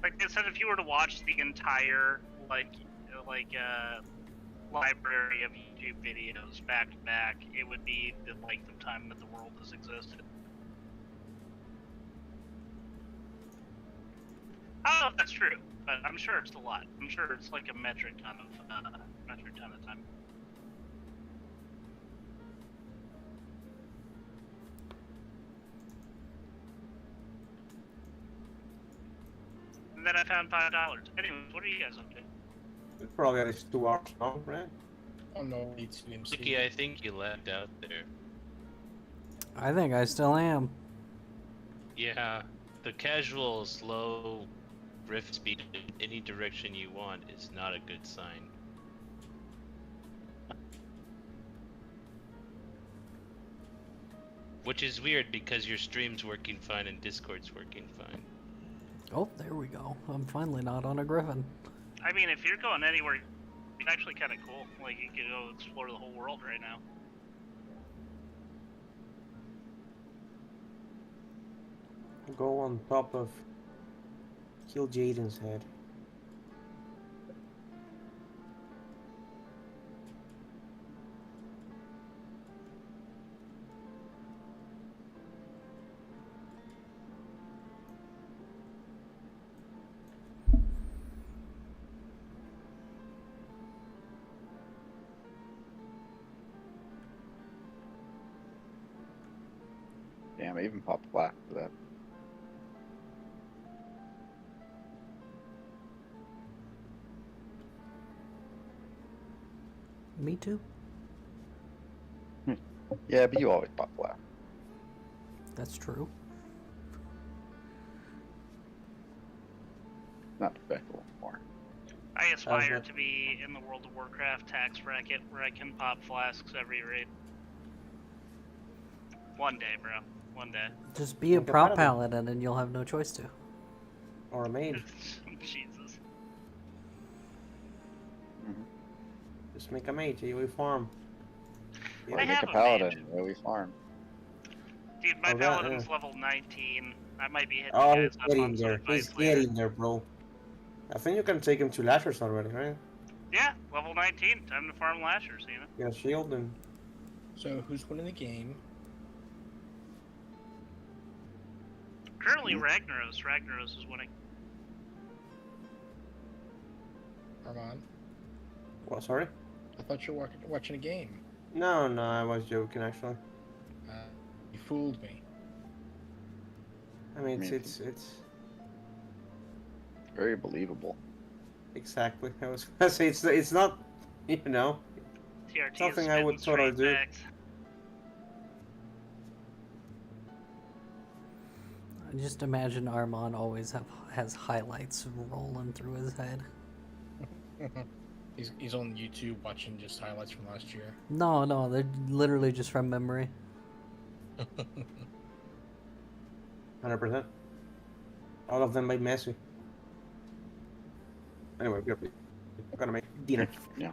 Like they said, if you were to watch the entire library of YouTube videos back to back, it would be the length of time that the world has existed. I don't know if that's true, but I'm sure it's a lot. I'm sure it's like a metric ton of time. And then I found $5. Anyways, what are you guys up to? It probably is 2 hours long, right? Oh no, it's CMC. Lucky, I think you lagged out there. I think I still am. Yeah, the casual, slow rift speed in any direction you want is not a good sign. Which is weird because your stream's working fine and Discord's working fine. Oh, there we go. I'm finally not on a griffin. I mean, if you're going anywhere, it's actually kind of cool. Like, you can go explore the whole world right now. Go on top of Kill Jaden's head. Damn, I even popped flash for that. Me too. Yeah, but you always pop flash. That's true. Not special anymore. I aspire to be in the World of Warcraft tax bracket where I can pop flasks every raid. One day, bro. One day. Just be a Like a prop paladin. paladin and you'll have no choice to. Or a maid. Jesus. Just make a mage, you farm. I Or make have a a paladin, really farm. Dude, my Oh, that, paladin's yeah. level 19. I might be hitting Oh, you he's guys up on getting some there. advice He's later. getting there, bro. I think you can take him to Lashers already, right? Yeah, level 19. Time to farm lashers, you know? Yeah, shield and... So, who's winning the game? Currently, Ragnaros. Ragnaros is winning. Armand? What, sorry? I thought you were watching a game. No, I was joking, actually. You fooled me. I mean, it's very believable. Exactly. I was gonna say, it's not, you know, TRT something I would totally do. I just imagine Armand always has highlights rolling through his head. He's on YouTube watching just highlights from last year. No, they're literally just from memory. 100%. All of them by Messi. Anyway, we're gonna make dinner. Yeah.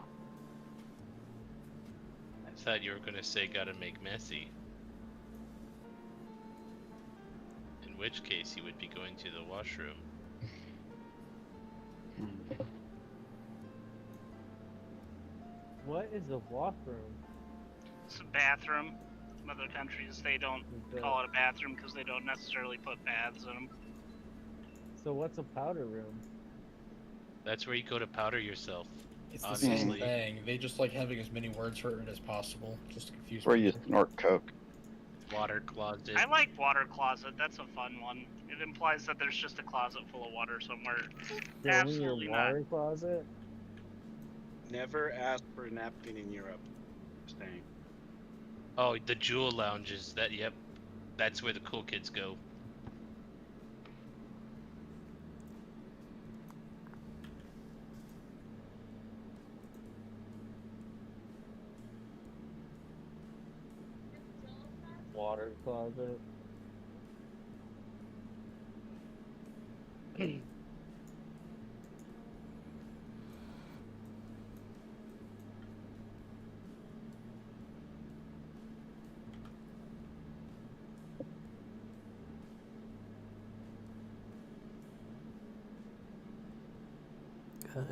I thought you were gonna say gotta make messy. In which case he would be going to the washroom. What is a washroom? It's a bathroom. In other countries, they don't call it a bathroom because they don't necessarily put baths in them. So what's a powder room? That's where you go to powder yourself. It's the obviously. same thing. They just like having as many words for it as possible, just to confuse Where you people. snort coke. Water closet. I like water closet. That's a fun one. It implies that there's just a closet full of water somewhere. Absolutely your not. water closet? Never ask for a napkin in Europe. Staying. Oh, the jewel lounges. Yep. That's where the cool kids go. Water closet.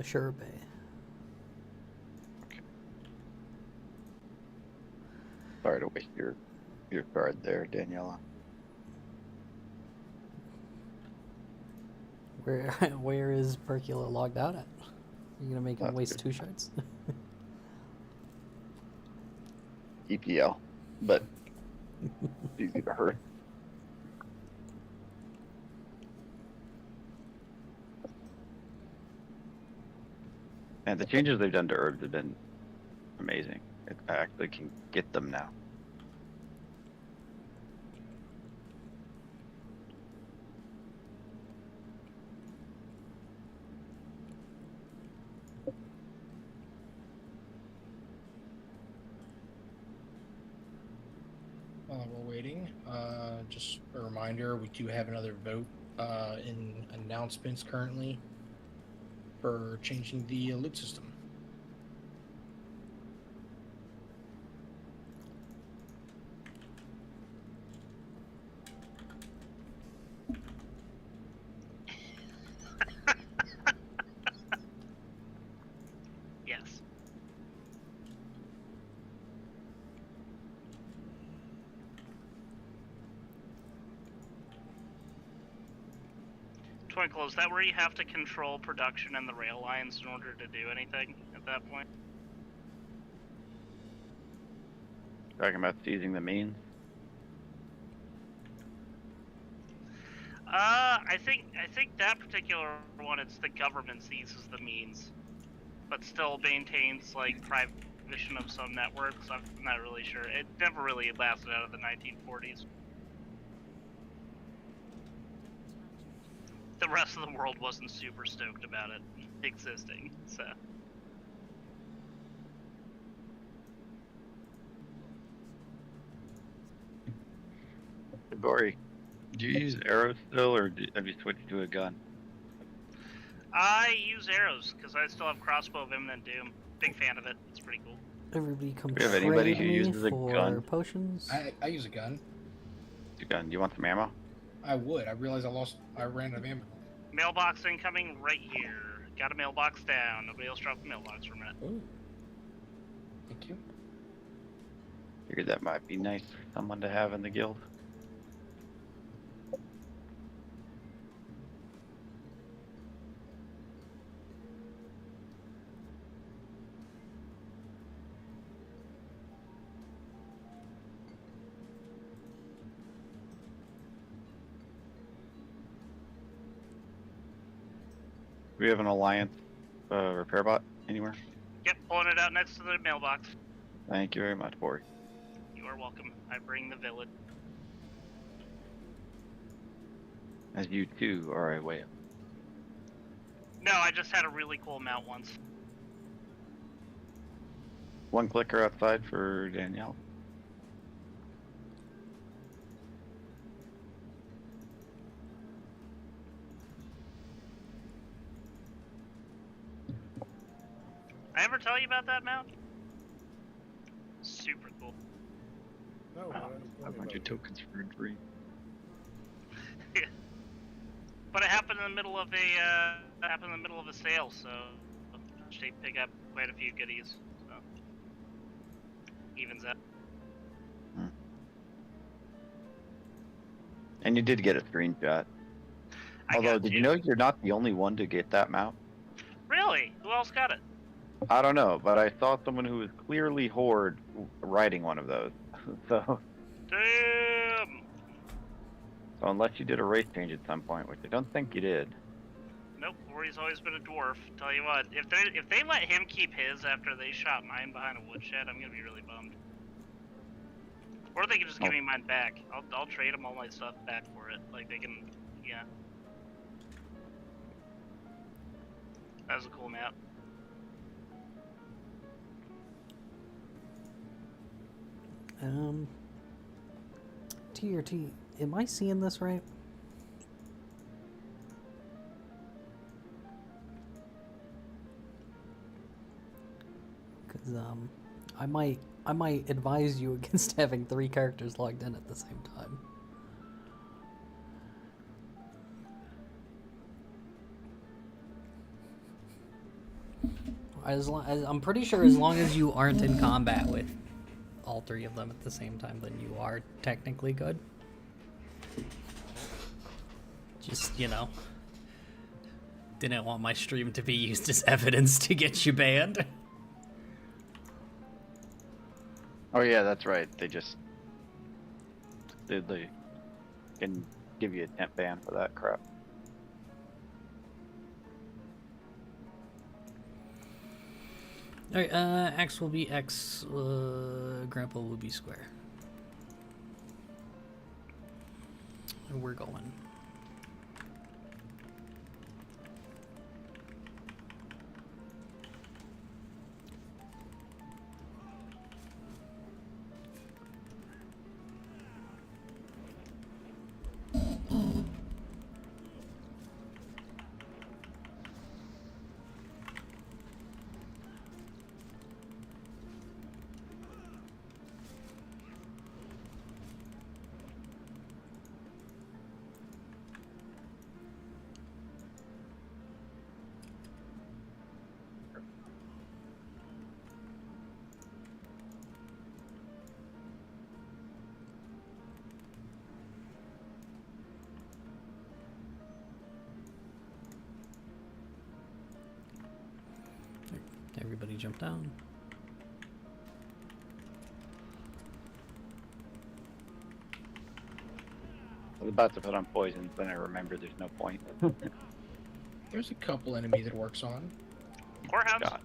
Sure, Bay. Sorry to waste your card there, Daniela. Where is Percula logged out at? You gonna make him That's waste good. 2 shards? EPL, but easy to hurt. And the changes they've done to herbs have been amazing. I actually can get them now. We'll waiting, just a reminder, we do have another vote in announcements currently for changing the loot system. Yes. Twinkle, is that where you have to control production and the rail lines in order to do anything at that point? Talking about seizing the means. I think that particular one, it's the government seizes the means, but still maintains like prohibition of some networks. I'm not really sure. It never really lasted out of the 1940s. The rest of the world wasn't super stoked about it existing, so. Bori, do you use arrows still, or have you switched to a gun? I use arrows because I still have crossbow of Imminent Doom. Big fan of it. It's pretty cool. Everybody come Do you have anybody trade who me uses a for gun? potions. I use a gun. A gun. Do you want some ammo? I would. I realized I ran out of ammo. Mailbox incoming right here. Got a mailbox down. Nobody else dropped the mailbox for a minute. Ooh. Thank you. Figured that might be nice for someone to have in the guild. Do we have an alliance repair bot anywhere? Yep, pulling it out next to the mailbox. Thank you very much, Bori. You are welcome. I bring the village. As you too are a whale. No, I just had a really cool mount once. One clicker outside for Danielle. I ever tell you about that mount? Super cool. No, Wow, 500 tokens for a dream. But it happened in the middle of a sale, so they pick up quite a few goodies. So evens out. And you did get a screenshot. Although, did you know you're not the only one to get that mount? Really? Who else got it? I don't know, but I saw someone who was clearly Horde riding one of those. So Damn. unless you did a race change at some point, which I don't think you did. Nope, Rory's always been a dwarf. Tell you what, if they let him keep his after they shot mine behind a woodshed, I'm gonna be really bummed. Or they can just give me mine back. I'll trade them all my stuff back for it. Like they can, yeah. That was a cool map. T or T, am I seeing this right? Because I might advise you against having 3 characters logged in at the same time. I'm pretty sure as long as you aren't in combat with all 3 of them at the same time, then you are technically good. Just, you know, didn't want my stream to be used as evidence to get you banned. Oh yeah, that's right. They can give you a temp ban for that crap. Alright, X will be X, Grandpa will be square. And we're going. Everybody jump down. I was about to put on poison, but I remember there's no point. There's a couple enemies it works on. Courthouse. God.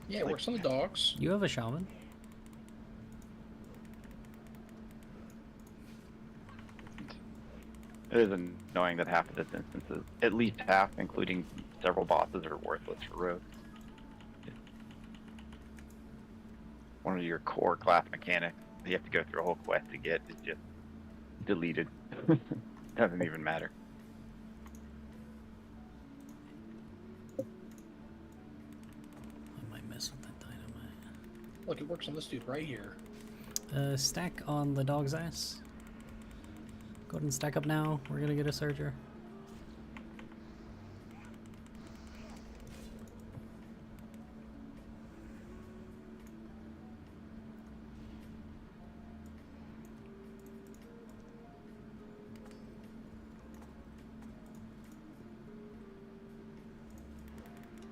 Yeah, it works on the dogs. You have a shaman. It is annoying that half of this instances, at least half, including several bosses, are worthless for rogues. One of your core class mechanics you have to go through a whole quest to get is just deleted. Doesn't even matter. I might mess with that dynamite. Look, it works on this dude right here. Stack on the dog's ass. Go ahead and stack up now. We're gonna get a surger.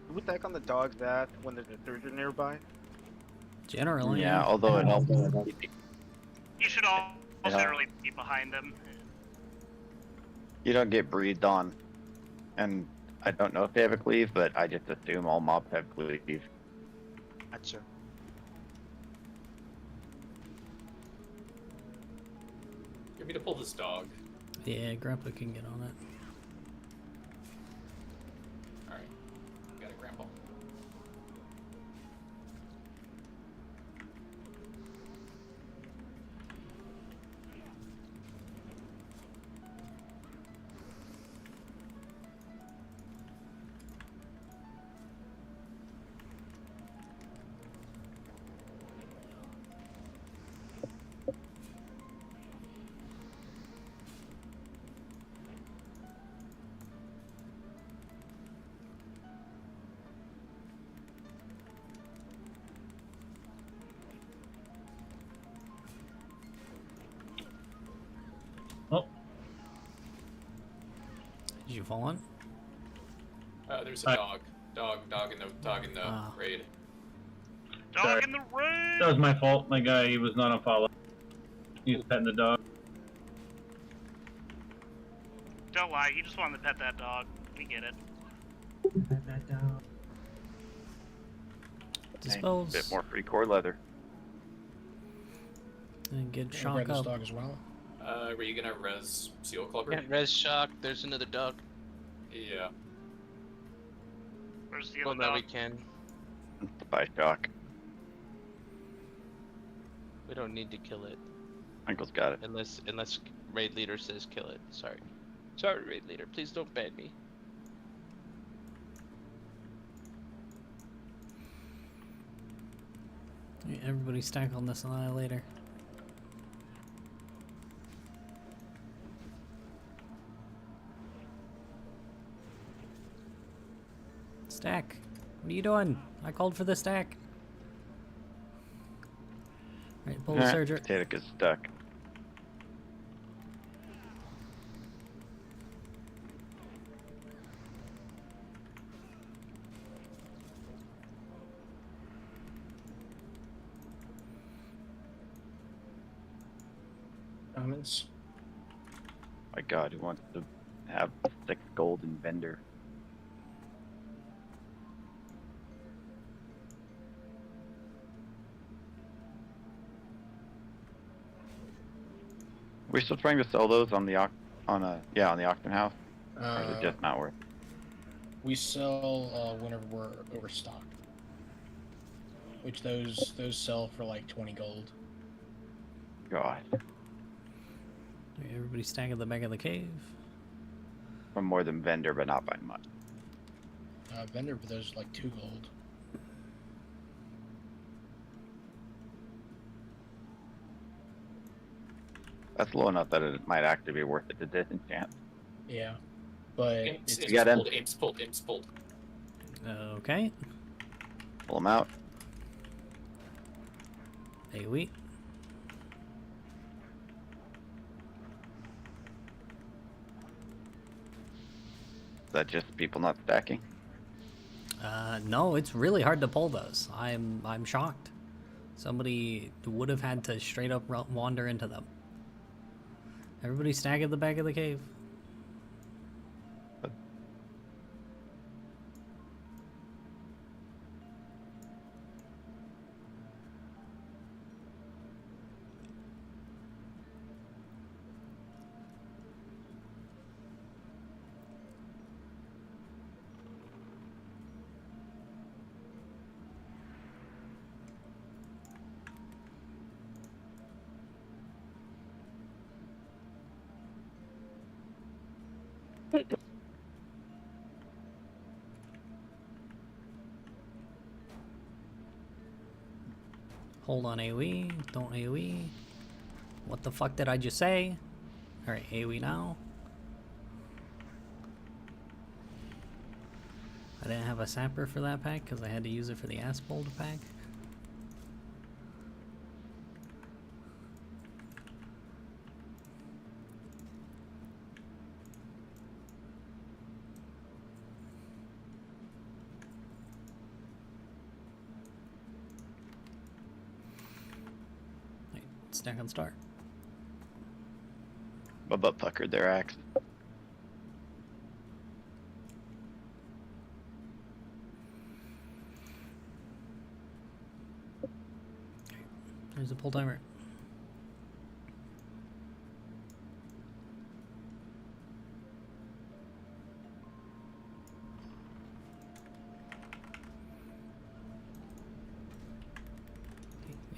Do we attack on the dog's ass when there's a surgeon nearby? Generally, Yeah, although it helps. You should all generally be behind them. You don't get breathed on. And I don't know if they have a cleave, but I just assume all mobs have cleave. Gotcha. Get me to pull this dog. Yeah, Grandpa can get on it. Alright. Got it, Grandpa. Did you fall on? There's a dog. Dog in the raid. Dog in the raid! That was my fault. My guy, he was not on follow. He was petting the dog. Don't lie, you just wanted to pet that dog. We get it. Pet that dog. Dispose. A bit more free core leather. And get Grab shock this up. dog as well. Were you gonna res Seal Clubber? Yeah, res shock. There's another dog. Yeah. Where's the Well, other now dog? we can. By shock. We don't need to kill it. Uncle's got it. Unless raid leader says kill it. Sorry, raid leader. Please don't ban me. Yeah, everybody stack on this annihilator. Stack. What are you doing? I called for the stack. Alright, pull the surger. Potato gets stuck. Diamonds. My God, who wants to have 6 gold in vendor? Are we still trying to sell those on the on the auction house? Or is it just not worth it? We sell whenever we're overstocked. Which those sell for like 20 gold. God. Alright, everybody stack at the back of the cave. I'm more than vendor, but not by much. Vendor, but those like 2 gold. That's low enough that it might actually be worth it to disenchant. Yeah, but Imps You got him. pulled, imps pulled, imps pulled. Okay. Pull them out. AoE. Is that just people not stacking? No, it's really hard to pull those. I'm shocked. Somebody would have had to straight up wander into them. Everybody stag at the back of the cave. Hold on AoE, don't AoE. What the fuck did I just say? Alright, AoE now. I didn't have a sapper for that pack because I had to use it for the Asphold pack. Stack on start. My butt puckered their axe. There's a pull timer.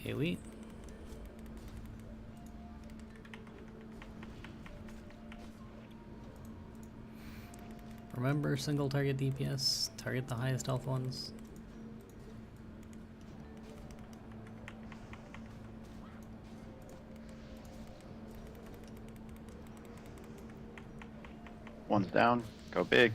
AoE. Remember, single target DPS, target the highest health ones. One's down. Go big.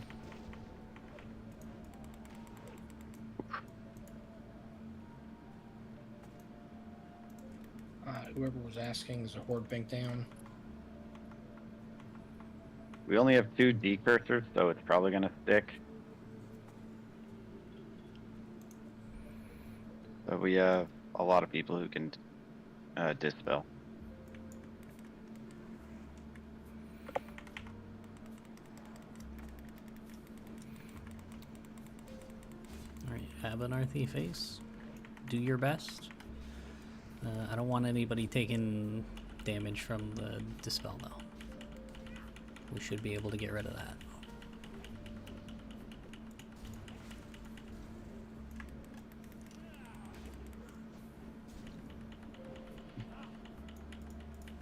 Whoever was asking, is a horde bank down? We only have 2 decursors, so it's probably gonna stick. But we have a lot of people who can dispel. Alright, Abernathy face. Do your best. I don't want anybody taking damage from the dispel though. We should be able to get rid of that.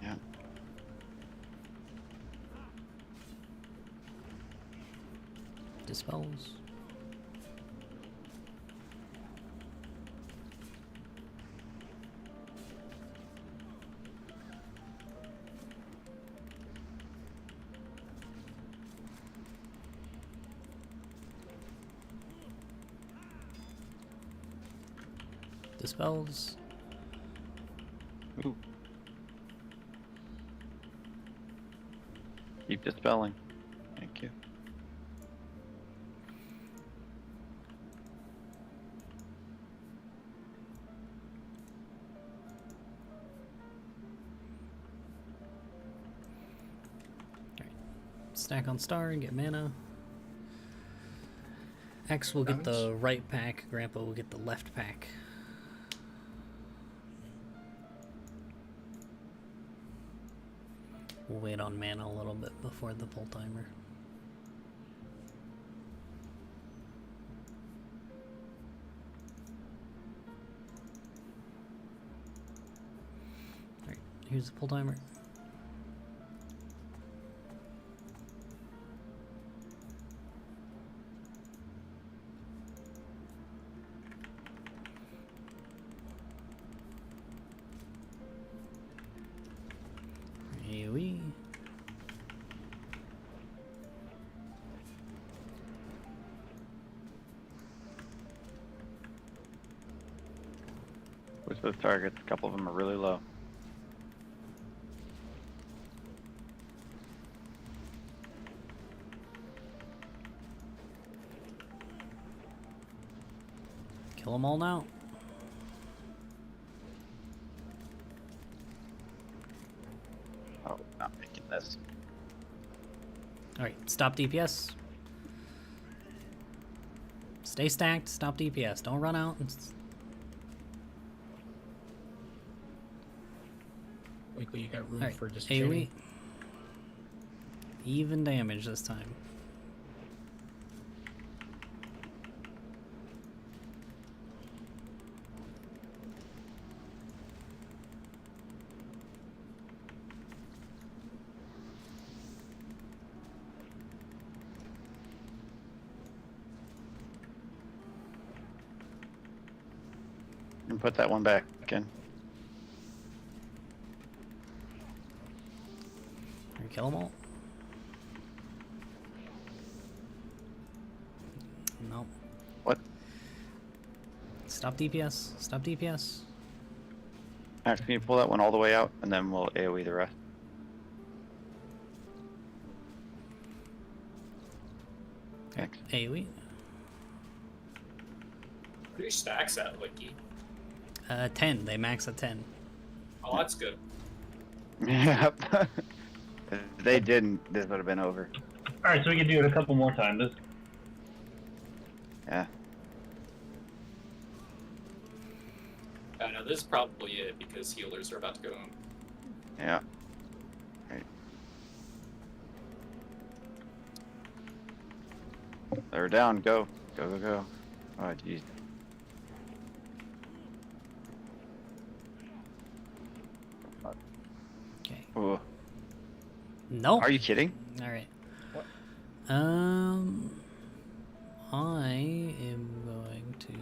Yeah. Dispels. Dispels. Ooh. Keep dispelling. Thank you. Stack on star and get mana. X will get the right pack, Grandpa will get the left pack. We'll wait on mana a little bit before the pull timer. Alright, here's the pull timer. AoE. Where's those targets? A couple of them are really low. Kill them all now. Oh, not making this. Alright, stop DPS. Stay stacked, stop DPS. Don't run out. Likely you got room Alright, for AoE. disenchantment. Even damage this time. And put that one back in. Kill them all. No. What? Stop DPS. Stop DPS. Max, can you pull that one all the way out, and then we'll AoE the rest? Thanks. AoE. How many stacks at Wiki? 10. They max at 10. Oh, that's good. Yep. If they didn't, this would have been over. Alright, so we can do it a couple more times. Yeah. I know this is probably it because healers are about to go home. Yeah. Right. They're down. Go. Go, go, go. Oh, jeez. Okay. Ooh. No. Are you kidding? Alright. What? I am going to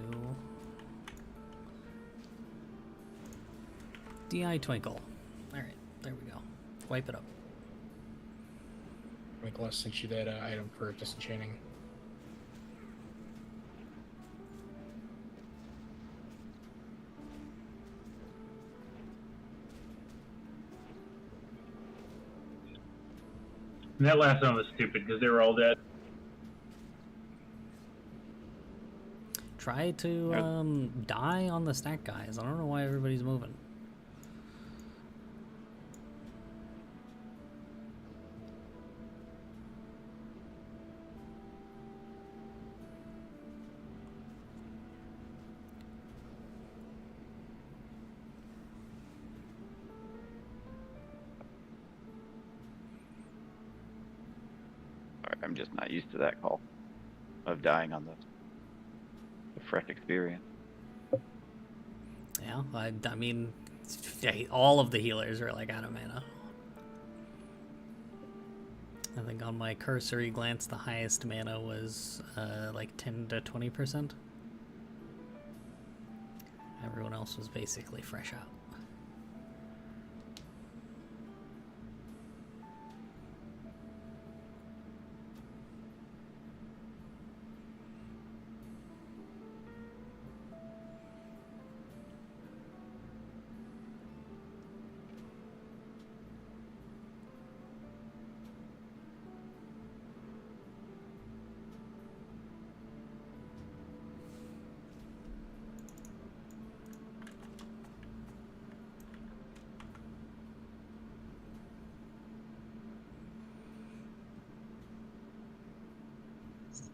DI Twinkle. Alright, there we go. Wipe it up. Nicholas sent you that item for disenchanting. And that last one was stupid because they were all dead. Try to die on the stack guys. I don't know why everybody's moving. Sorry, I'm just not used to that call of dying on the fresh experience. Yeah, I mean, all of the healers are like out of mana. I think on my cursory glance, the highest mana was like 10 to 20%. Everyone else was basically fresh out.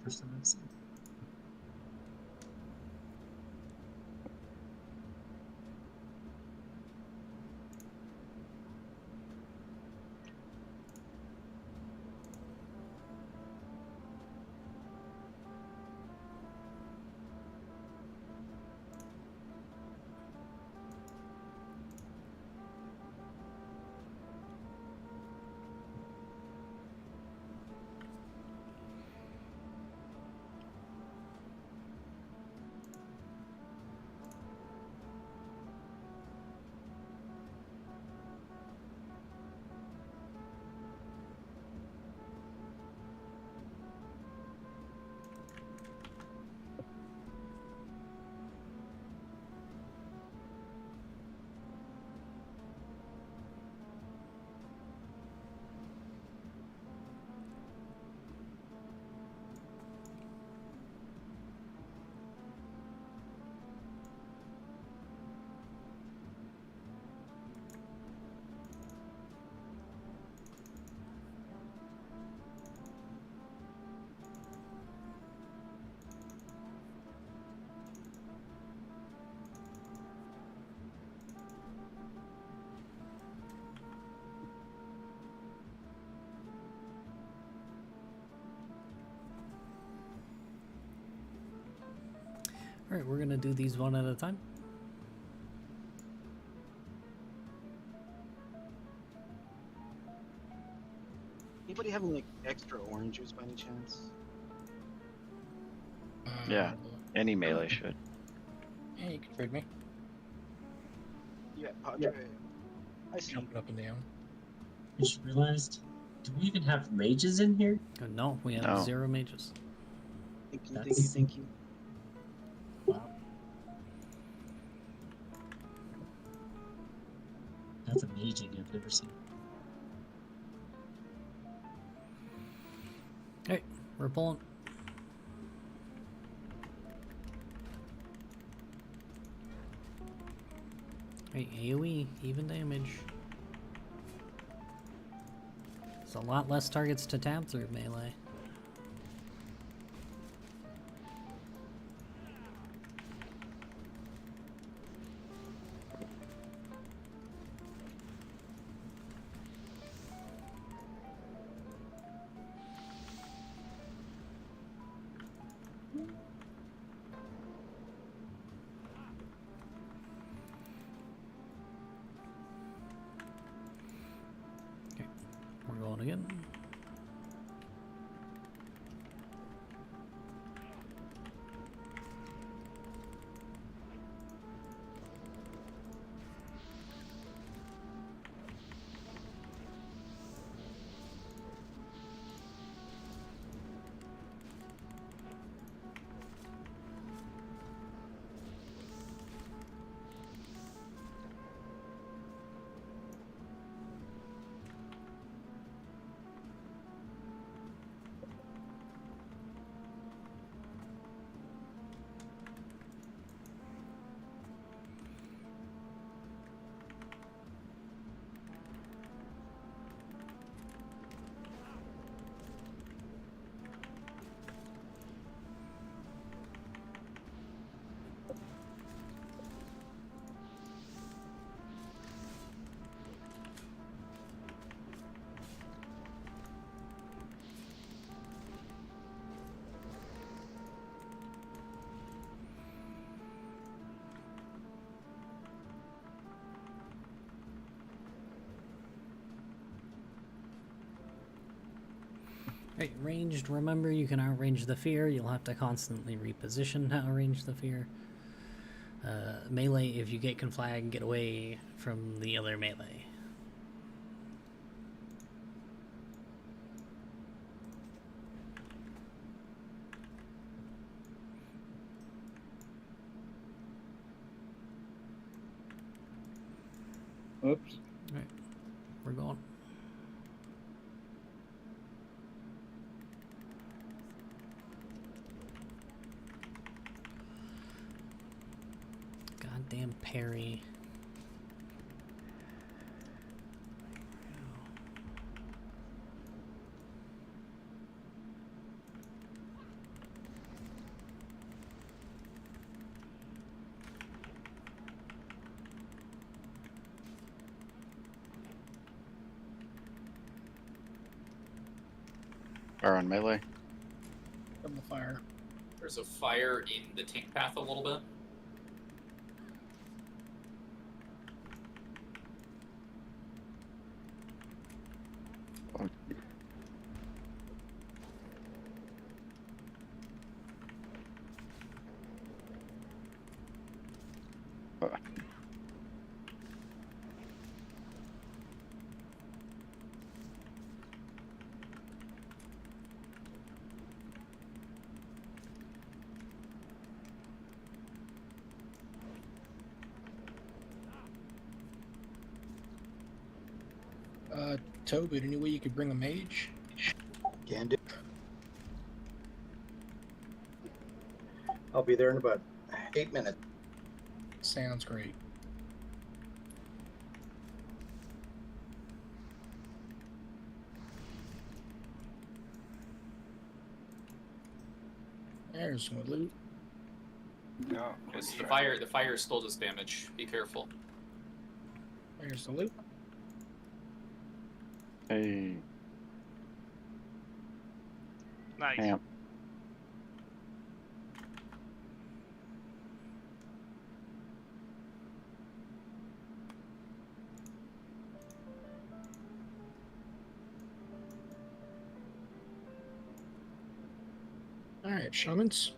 First time I've seen. Alright, we're gonna do these one at a time. Anybody having like extra orange juice by any chance? Yeah, any melee should. Yeah, you can trade me. Yeah, Padre. I see. Jumping up and down. I just realized, do we even have mages in here? No, we have No. 0 mages. Thank you, That's- thank you, thank you. Wow. That's amazing. I've never seen. Hey, we're pulling. Hey, AoE, even damage. It's a lot less targets to tab through melee. We're going again. Right, ranged, remember you can outrange the fear, you'll have to constantly reposition to outrange the fear. Melee, if you get conflag, get away from the other melee. Oops. Right, we're going. Goddamn parry. Fire on melee. Double fire. There's a fire in the tank path a little bit. Tobit, any way you could bring a mage? Can do. I'll be there in about 8 minutes. Sounds great. There's some loot. No. Yes, the fire still does damage. Be careful. There's the loot. Hey. Nice. Camp. Alright, shamans.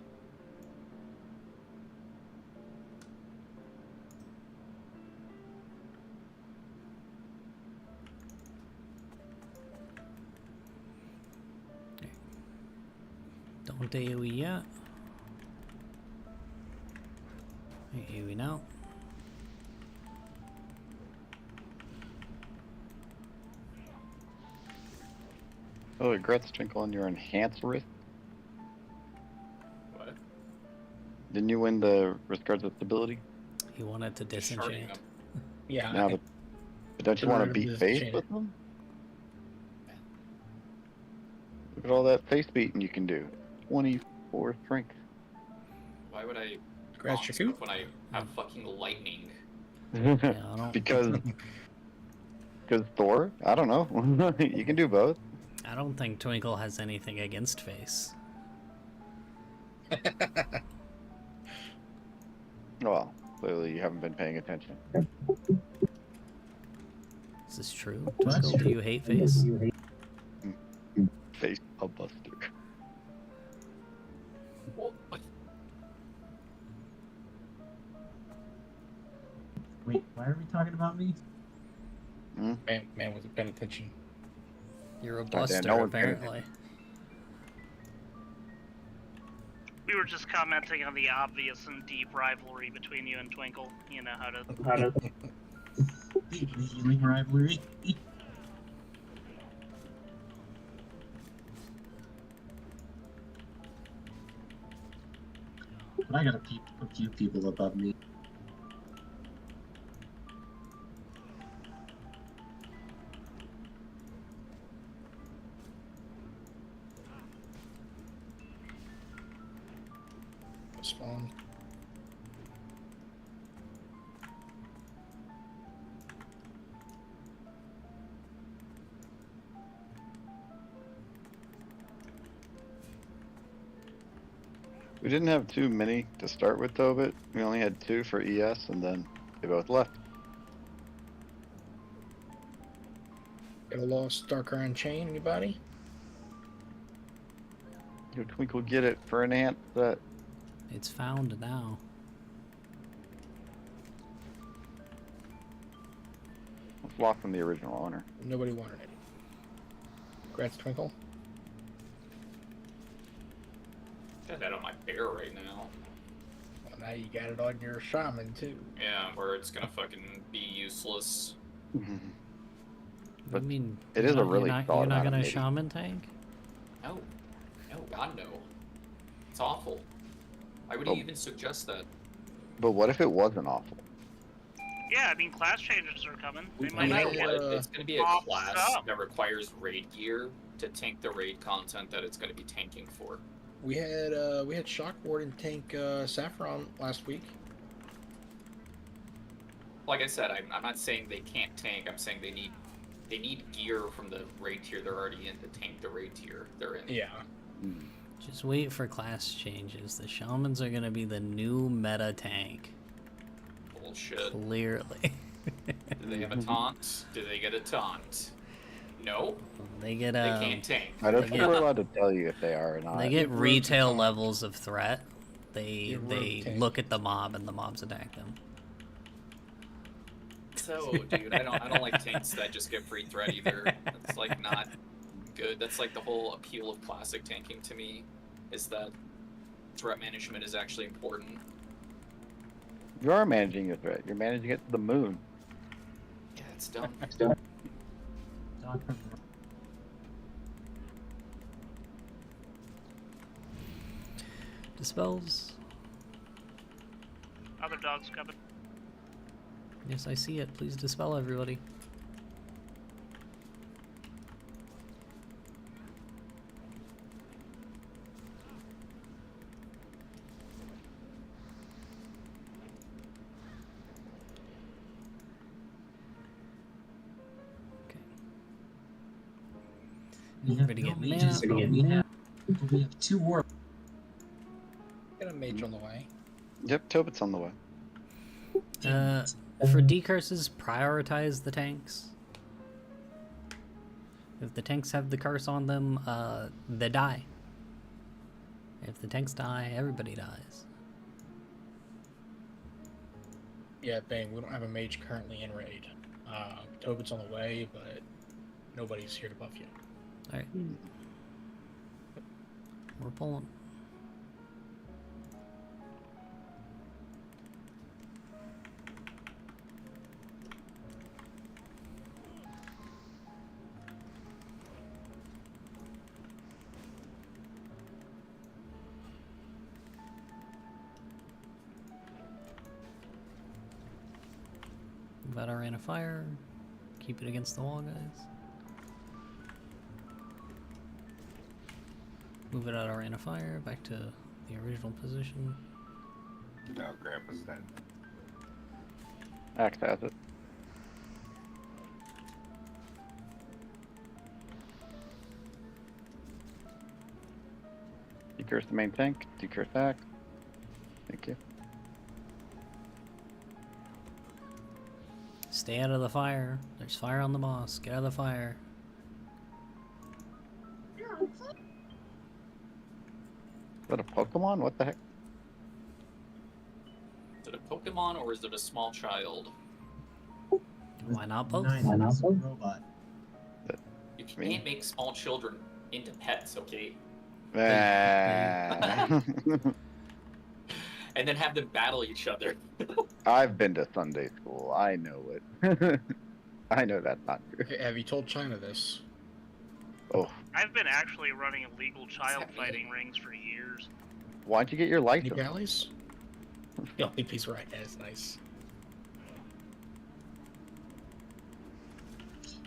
Don't AoE yet. AoE now. Oh, regrets twinkle on your enhanced wrist. What? Didn't you win the wrist guards with stability? He wanted to Just sharding disenchant. them. Yeah. No, but don't you want to beat face with them? Look at all that face beating you can do. 24 strength. Why would I Scratch bomb your stuff coop? when I have fucking lightning? Yeah, I don't. Because Thor? I don't know. You can do both. I don't think Twinkle has anything against face. Well, clearly you haven't been paying attention. Is this true? Twinkle, do you hate face? Face a buster. Wait, why are we talking about me? Man wasn't paying attention. You're a Goddamn, buster, no one cares. apparently. We were just commenting on the obvious and deep rivalry between you and Twinkle. You know how to. The healing rivalry. But I got a few people above me. Spawn. We didn't have too many to start with, though, but we only had 2 for ES, and then they both left. Got a lost Dark Iron Chain, anybody? Yo, Twinkle, get it for an ant that. It's found now. It's lost from the original owner. Nobody wanted it. Congrats, Twinkle. Got that on my bear right now. Well, now you got it on your shaman, too. Yeah, where it's gonna fucking be useless. I mean, it is a really you're solid not gonna animated. shaman tank? No. No, God no. It's awful. Why would Oh. he even suggest that? But what if it wasn't awful? Yeah, I mean, class changes are coming. They No might matter make what, it it's gonna be a pop class up. that requires raid gear to tank the raid content that it's gonna be tanking for. We had Shock Warden tank Saffron last week. Like I said, I'm not saying they can't tank. I'm saying they need gear from the raid tier they're already in to tank the raid tier they're in. Yeah. Just wait for class changes. The shamans are gonna be the new meta tank. Bullshit. Clearly. Do they have a taunt? Do they get a taunt? No. They get They can't tank. I don't think we're allowed to tell you if they are or not. They get retail levels of threat. They tank. look at the mob and the mobs attack them. So, dude, I don't like tanks that just get free threat either. It's like not good. That's like the whole appeal of classic tanking to me, is that threat management is actually important. You are managing your threat. You're managing it to the moon. Yeah, it's dumb. Dispels. Other dogs coming. Yes, I see it. Please dispel everybody. We have Everybody no get mages, mana. but we have 2 war. Got a mage on the way. Yep, Tobit's on the way. For decurses, prioritize the tanks. If the tanks have the curse on them, they die. If the tanks die, everybody dies. Yeah, Bang, we don't have a mage currently in raid. Tobit's on the way, but nobody's here to buff you. Alright. We're pulling. About our line of fire. Keep it against the wall, guys. Move it out our line of fire back to the original position. No, Grandpa's dead. Axe has it. Decurse the main tank. Decurse axe. Thank you. Stay out of the fire. There's fire on the boss. Get out of the fire. Is that a Pokemon? What the heck? Is it a Pokemon or is it a small child? Why not both? Nice. Robot. You can't make small children into pets, okay? And then have them battle each other. I've been to Sunday school. I know it. I know that's not true. Okay, have you told China this? Oh, I've been actually running illegal child fighting rings for years. why'd you get your Any license? galleys? Yeah, I think he's right. That's nice.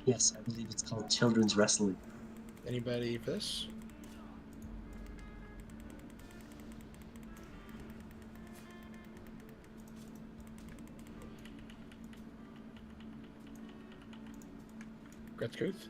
Yes, I believe it's called children's wrestling. Anybody for this? Gretzkuth?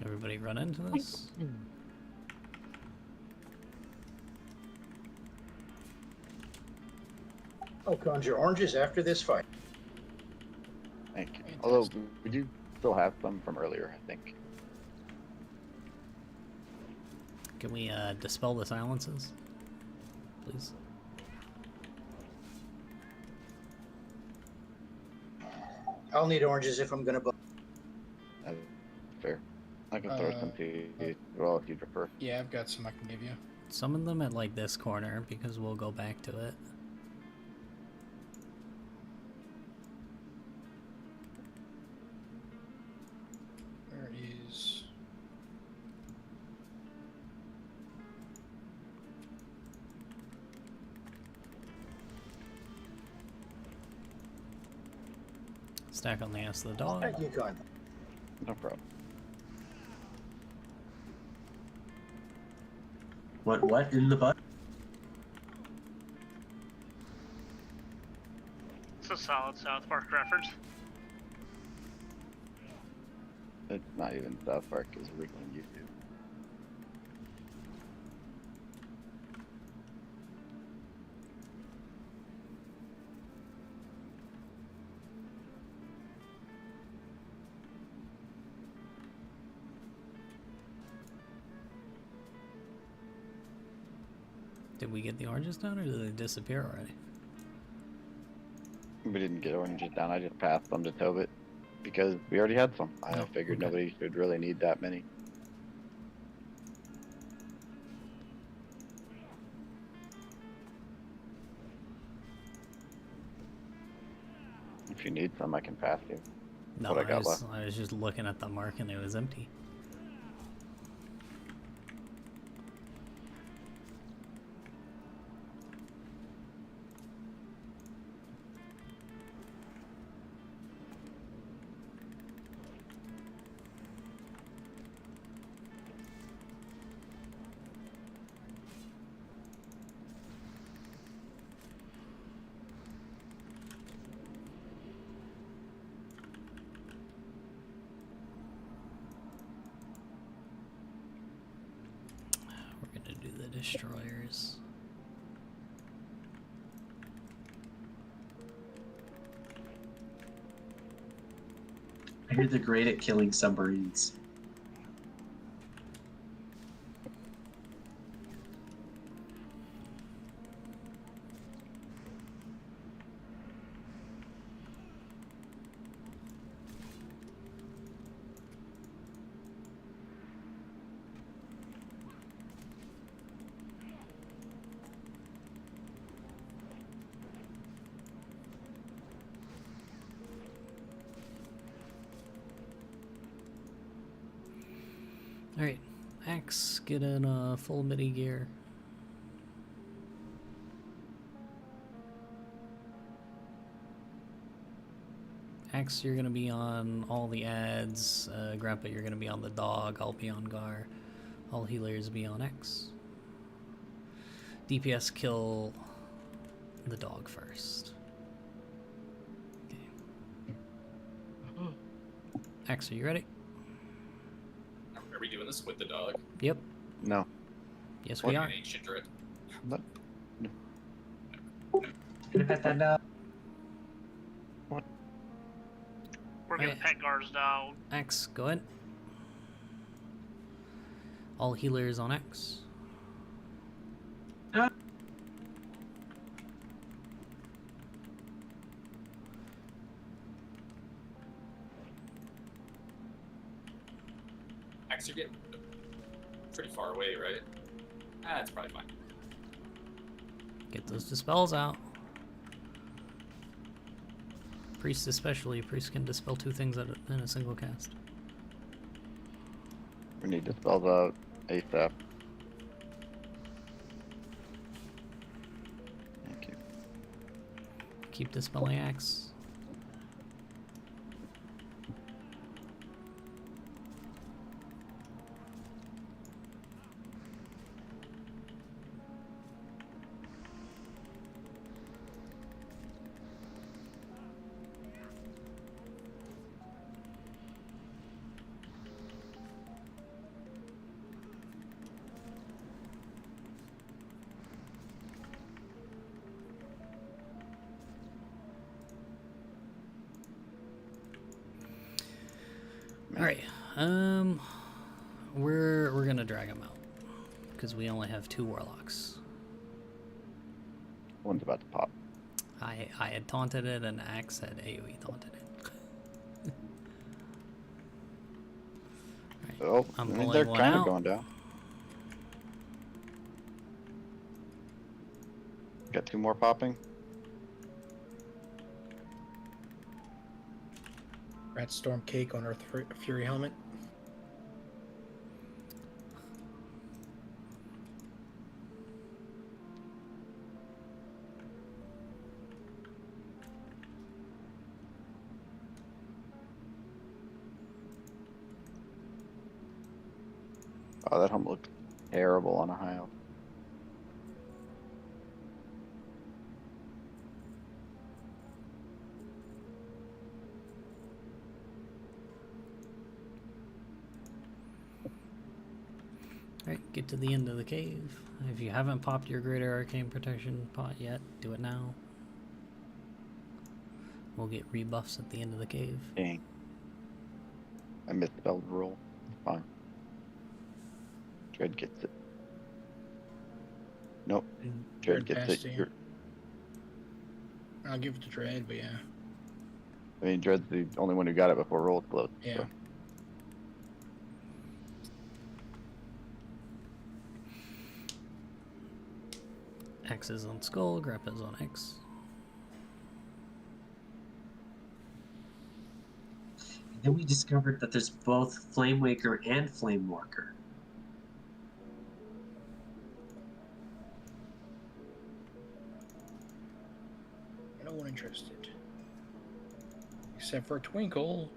Everybody run into this. I'll conjure oranges after this fight. Thank you. Although, we do still have some from earlier, I think. Can we dispel the silences? Please. I'll need oranges if I'm gonna buff. Fair. I can throw some to you as well if you prefer. Yeah, I've got some I can give you. Summon them at like this corner because we'll go back to it. Where is... Stack on the ass of the dog. You got it. No problem. What in the butt? It's a solid South Park reference. It's not even South Park, it's originally YouTube. Did we get the oranges down or did they disappear already? We didn't get oranges down, I just passed them to Tobit because we already had some. I figured nobody should really need that many. If you need some, I can pass you. No, What I got left. I was just looking at the mark and it was empty. destroyers. I hear they're great at killing submarines. Alright, Axe, get in full midi gear. Axe, you're gonna be on all the ads. Grandpa, you're gonna be on the dog. I'll be on Gar. All healers be on X. DPS kill the dog first. Okay. X, are you ready? Are we doing this with the dog? Yep. No. Yes, Or we an are. ancient druid? What? Gonna pet that dog. We're gonna pet Gar's dog. X, go ahead. All healers on X. Axe, you're getting pretty far away, right? Ah, it's probably fine. Get those dispels out. Priest especially. Priest can dispel 2 things in a single cast. We need to spell out ASAP. Thank you. Keep dispelling Axe. All right, we're gonna drag him out because we only have 2 warlocks. One's about to pop. I had taunted it, and Axe had AoE taunted it. Oh, I'm I mean, pulling they're one kind of out. going down. Got 2 more popping. Rat Storm Cake on Earth Fury helmet. Oh, that helmet looks terrible on a high elf. Alright, get to the end of the cave. If you haven't popped your Greater Arcane Protection pot yet, do it now. We'll get rebuffs at the end of the cave. Dang. I misspelled roll. It's fine. Dread gets it. Nope. Dread gets passed it. you. I'll give it to Dread, but yeah. I mean, Dread's the only one who got it before roll closed. Yeah. So. X is on Skull, Grappa's on X. Then we discovered that there's both Flamewaker and Flamewalker. No one interested. Except for Twinkle.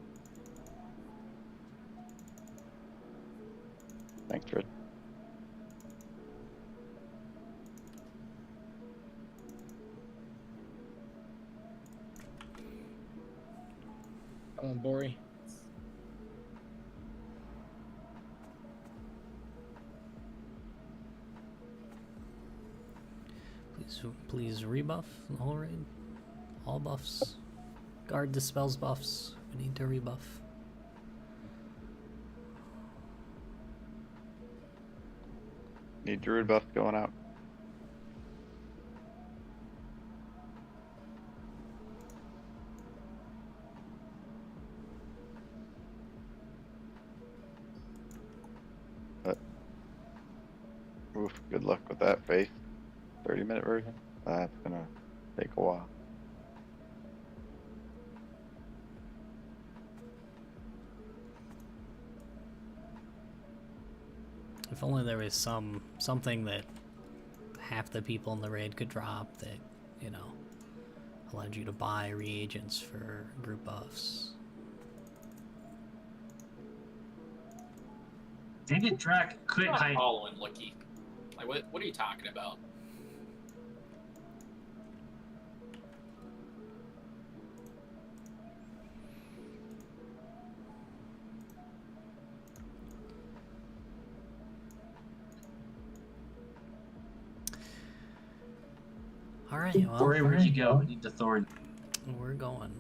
Thanks, Dread. Come on, Bori. Please rebuff the whole raid. All buffs. Guard dispels buffs. We need to rebuff. Need druid buff going out. But, oof, good luck with that face. 30-minute version. That's gonna take a while. If only there was something that half the people in the raid could drop that, you know, allowed you to buy reagents for group buffs. Dang it, Drac, quit I'm not hiding. following Lucky. Like, what are you talking about? Alright, well, Corey, where'd you go? I need the thorn. we're going.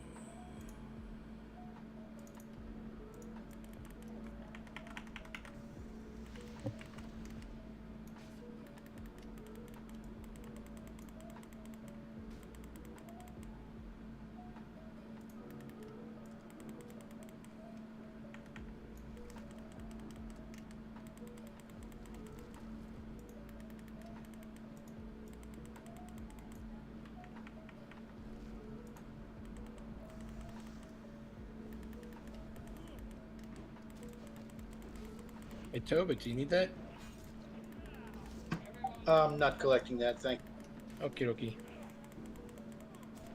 Hey, Toba, do you need that? Not collecting that, thank you. Okie dokie.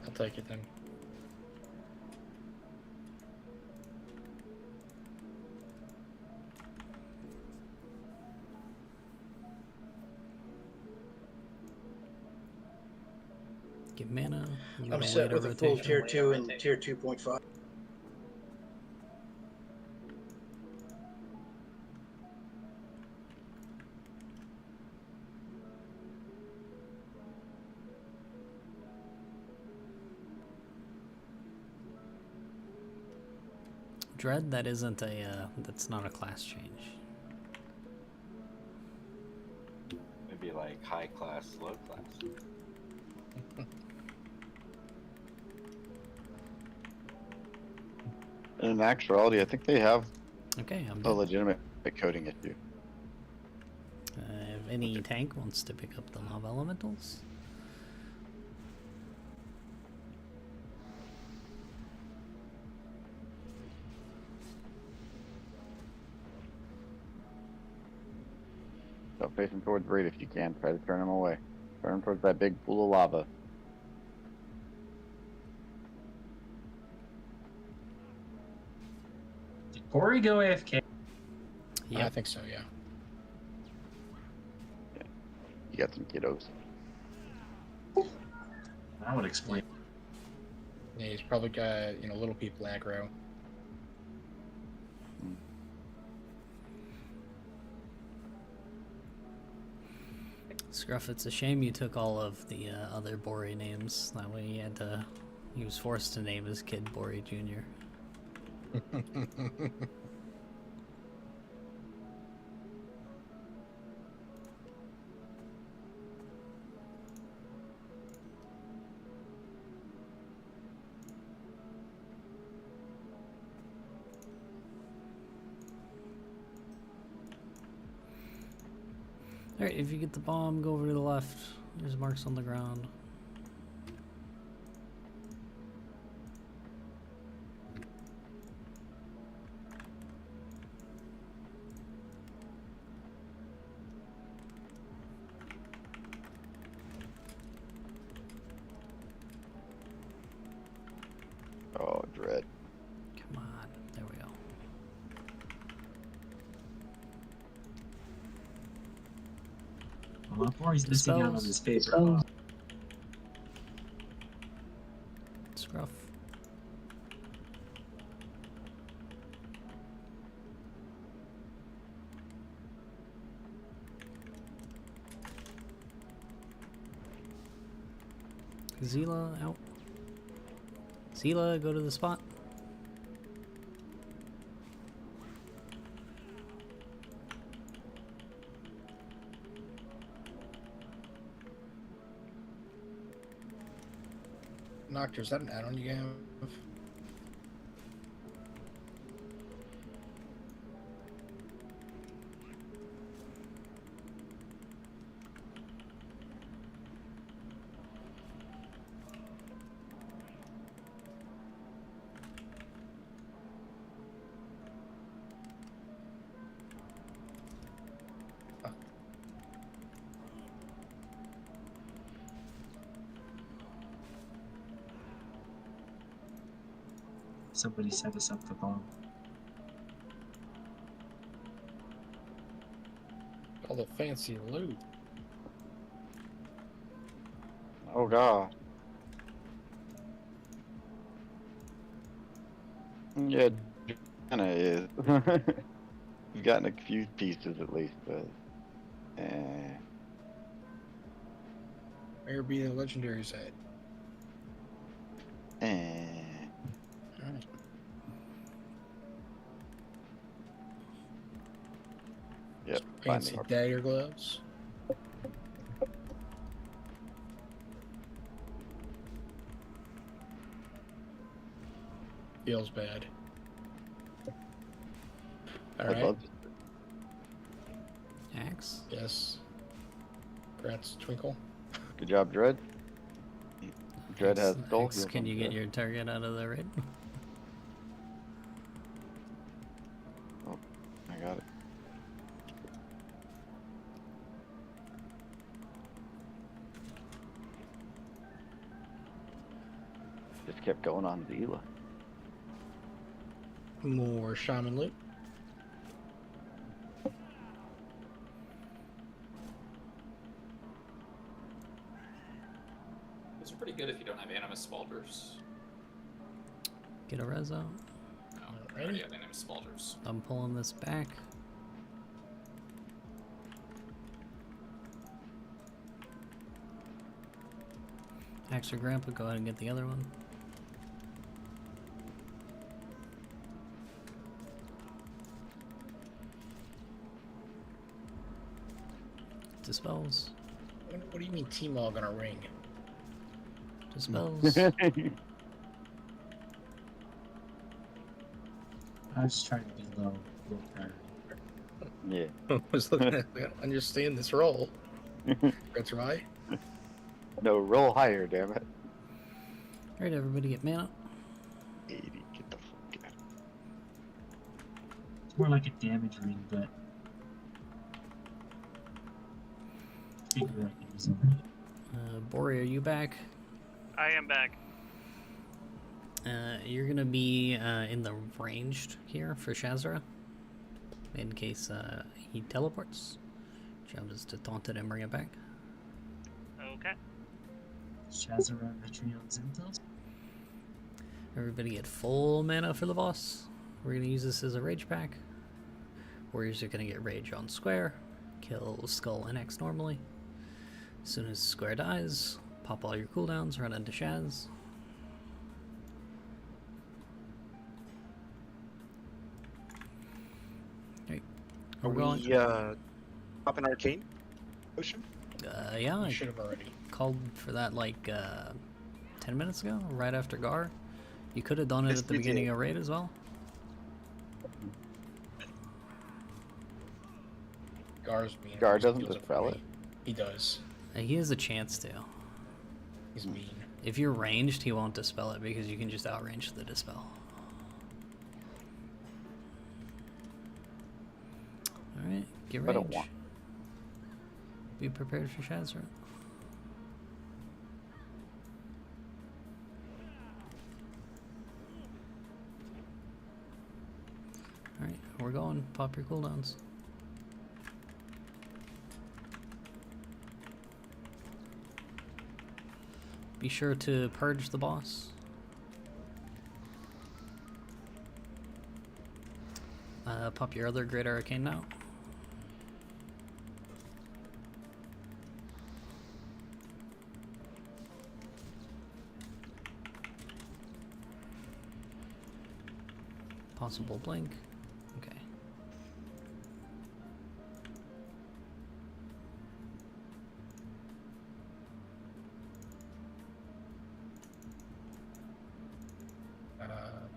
I'll take it then. Get mana. I'm set with a full tier 2 and tier 2.5. Dread, that isn't a, that's not a class change. Maybe like high class, low class. In actuality, I think they have Okay, I'm a done. legitimate coding issue. If any tank wants to pick up the lava elementals. So face them towards raid if you can. Try to turn them away. Turn them towards that big pool of lava. Did Corey go AFK? Yeah, I think so, yeah. You got some kiddos. That would explain. Yeah, he's probably got, you know, little people aggro. Scruff, it's a shame you took all of the other Bori names. That way he was forced to name his kid Bori Jr. Alright, if you get the bomb, go over to the left. There's marks on the ground. Oh, dread. Come on, there we go. Well, Corey's missing out on his favorite. Scruff. Zila out. Zila, go to the spot. Noctur, is that an add-on you have? Somebody set us up the bomb. All the fancy loot. Oh god. Yeah, kinda is. We've gotten a few pieces at least, but Where be the legendaries at? Alright. Yep, Fancy finding dagger gloves. Feels bad. I'd Alright. love to. Axe. Yes. Congrats, Twinkle. Good job, Dread. Dread has skull Axe, heals can on you get Dread. your target out of the raid? Oh, I got it. Just kept going on Zila. More shaman loot. Those are pretty good if you don't have Animus Spalders. Get a res out. No, I already have Animus Spalders. I'm pulling this back. Axe or Grandpa, go ahead and get the other one. Dispels. What do you mean T-Mog on a ring? Dispels. I was just trying to be low priority. Yeah. I was looking at I don't understand this roll. That's right. No, roll higher, damn it. Alright, everybody get mana. 80, get the fuck out. It's more like a damage ring, but figure out it was already. Bori, are you back? I am back. You're gonna be in the ranged here for Shazra, in case he teleports. Job is to taunt it and bring it back. Okay. Shazara Metreon Zinthos? Everybody get full mana for the boss. We're gonna use this as a rage pack. Warriors are gonna get rage on square, kill skull and X normally. As soon as square dies, pop all your cooldowns, run into Shaz. Right. Are We're going. we popping arcane potion? Yeah, I should have already called for that like 10 minutes ago, right after Gar. You could have done it Yes, at the we beginning did. of raid as well. Gar's being Gar doesn't steals dispel from it? me. He does. He has a chance to. He's mean. If you're ranged, he won't dispel it because you can just outrange the dispel. Alright, get I range. don't want. Be prepared for Shazra. Alright, we're going. Pop your cooldowns. Be sure to purge the boss. Pop your other Great Arcane now. Possible blink. Okay.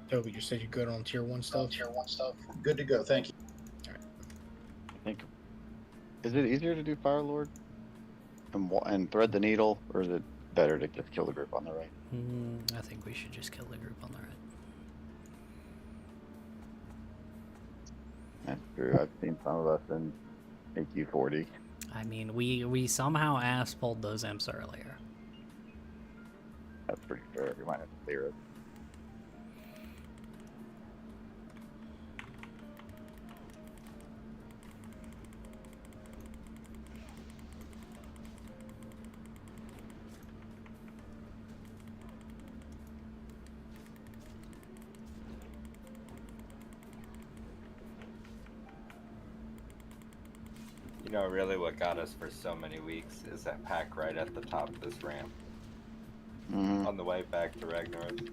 Toby, you said you're good on tier 1 stuff? Good to go. Thank you. I think. Is it easier to do Fire Lord and thread the needle, or is it better to just kill the group on the right? I think we should just kill the group on the right. That's true. I've seen some of us in AQ40. I mean, we somehow ass pulled those imps earlier. That's pretty fair. You might have to clear it. You know, really what got us for so many weeks is that pack right at the top of this ramp. On the way back to Ragnaros.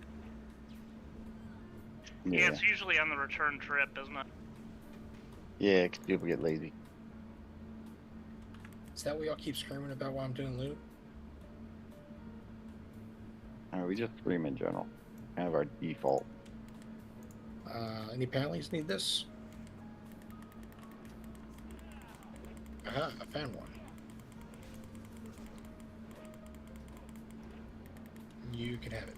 Yeah, it's usually on the return trip, isn't it? Yeah, because people get lazy. Is that what y'all keep screaming about while I'm doing loot? We just scream in general. Kind of our default. Any panelies need this? Aha, I found one. You can have it.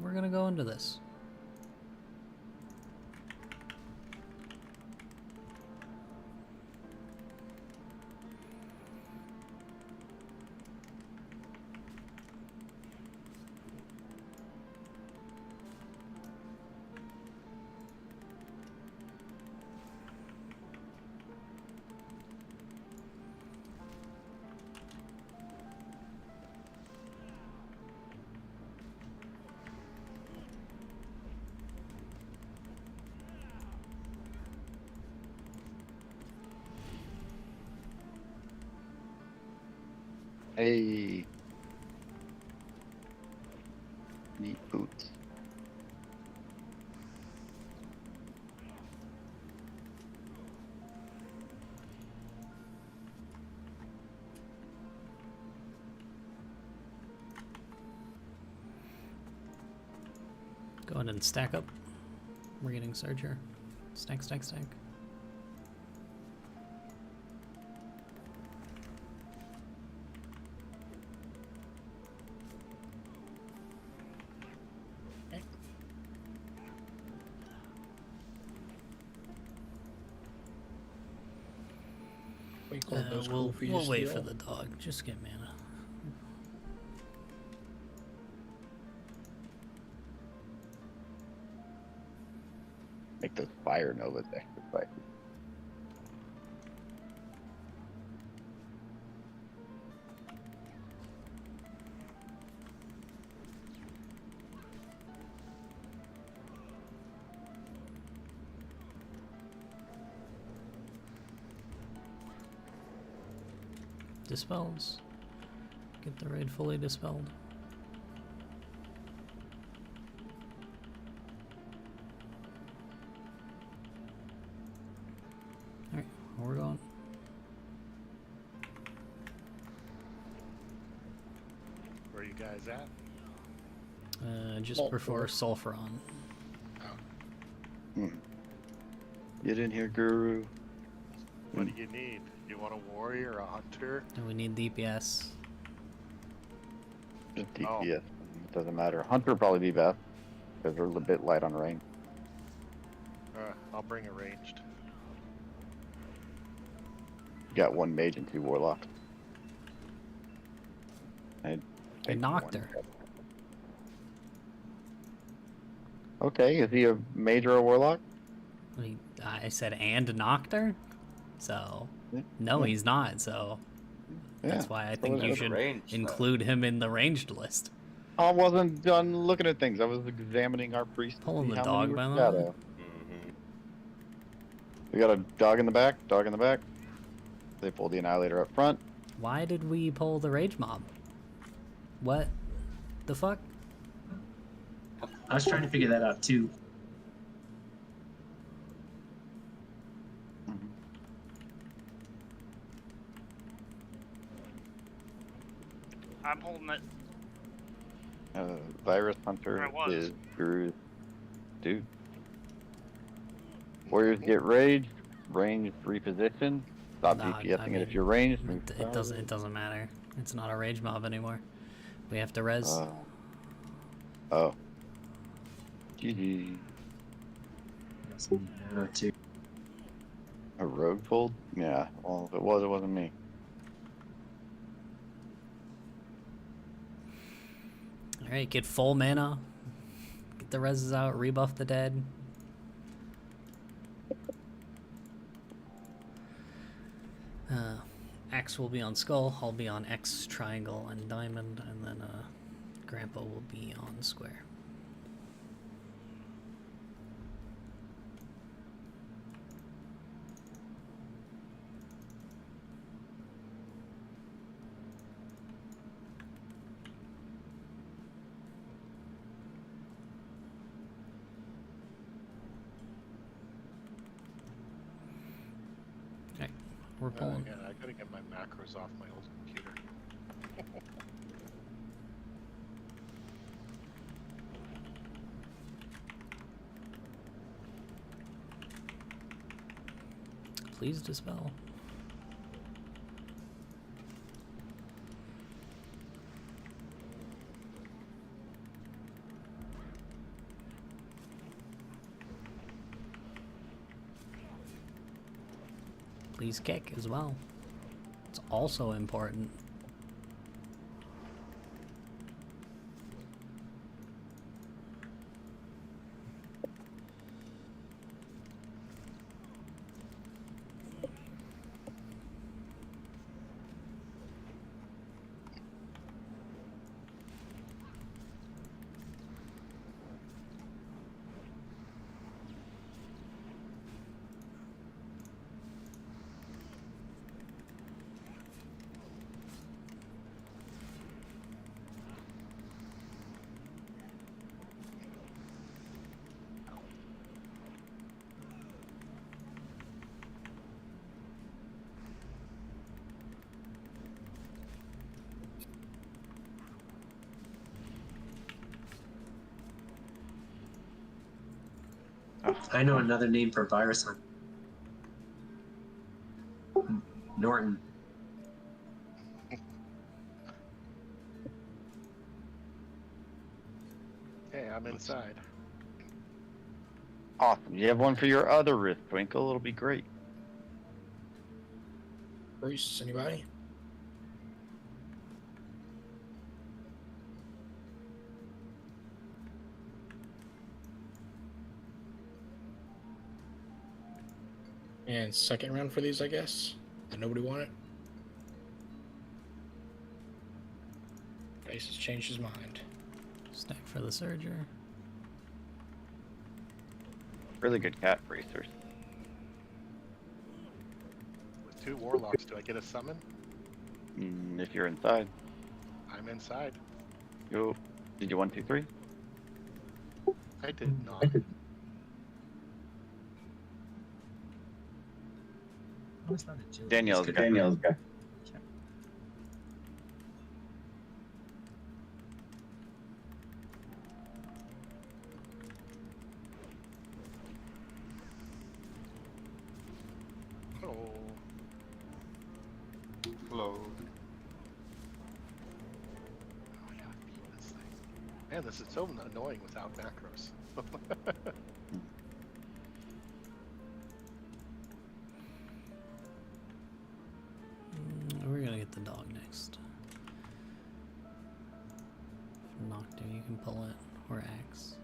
We're gonna go into this. Hey. Neat boots. Go ahead and stack up. We're getting Surger. Stack, stack, stack. We'll wait for the dog. Just get mana. Make those fire novas extra spicy. Dispels. Get the raid fully dispelled. Alright, we're going. Where are you guys at? Just before Sulfuron. Get in here, Guru. What do you need? You want a warrior, a hunter? And we need DPS. Just DPS. It doesn't matter. Hunter would probably be best because they're a bit light on range. I'll bring a ranged. Got one mage and 2 warlocks. I knocked her. Okay, is he a mage or a warlock? I said and knocked her? So, no, he's not, so That's why I so think you it's should ranged, though. include him in the ranged list. I wasn't done looking at things. I was examining our priest to Pulling see the how many dog, were by the way. shadow. We got a dog in the back. Dog in the back. They pulled the annihilator up front. Why did we pull the rage mob? What the fuck? I was trying to figure that out too. I'm holding it. Virus Hunter I was. is Guru's dude. Warriors get raged. Ranged reposition. Stop Nah, DPSing I it mean, if you're ranged. It doesn't matter. It's not a rage mob anymore. We have to res. Oh. GG. Too. A rogue pulled? Yeah. Well, if it was, it wasn't me. Alright, get full mana. Get the reses out, rebuff the dead. Axe will be on skull, I'll be on X, triangle, and diamond, and then Grandpa will be on square. Okay, we're pulling. Yeah, I gotta get my macros off my old computer. Please dispel. Please kick as well. It's also important. I know another name for virus hunt. Norton. Hey, I'm inside. Awesome. You have one for your other wrist, Twinkle. It'll be great. Bruce, anybody? And second round for these, I guess. Did nobody want it? Base has changed his mind. Stack for the Surger. Really good cat bracers. With 2 warlocks, do I get a summon? If you're inside. I'm inside. Yo. Did you 1, 2, 3? I did not. Danielle's got Oh. Hello. Oh, yeah, I beat this thing. Man, this is so annoying without macros. We're gonna get the dog next. If Noctu, you can pull it, or Axe.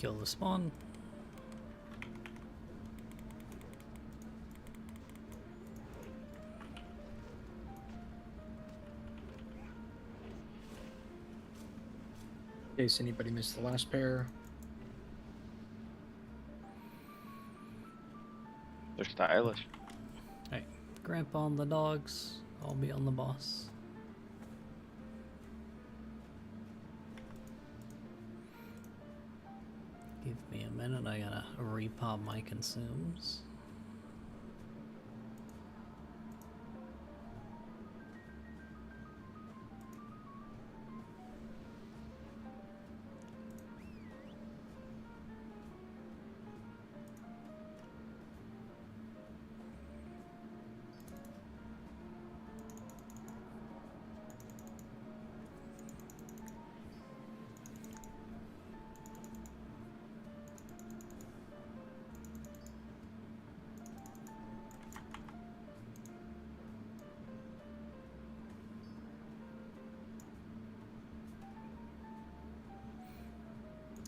Kill the spawn. In case anybody missed the last pair. They're stylish. Alright, Grandpa and the dogs. I'll be on the boss. Give me a minute, I gotta repop my consumes.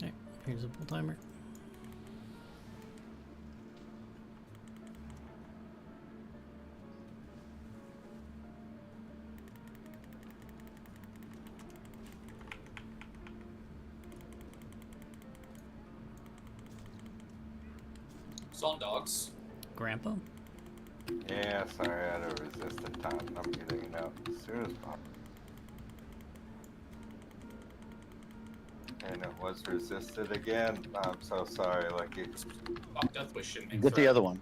Alright, here's a pull timer. Song dogs. Grandpa? Yeah, sorry, I had a resistant time. I'm getting it out as soon as possible. And it was resisted again. I'm so sorry, Lucky. Oh, Death Wish shouldn't make Get the threat. other one.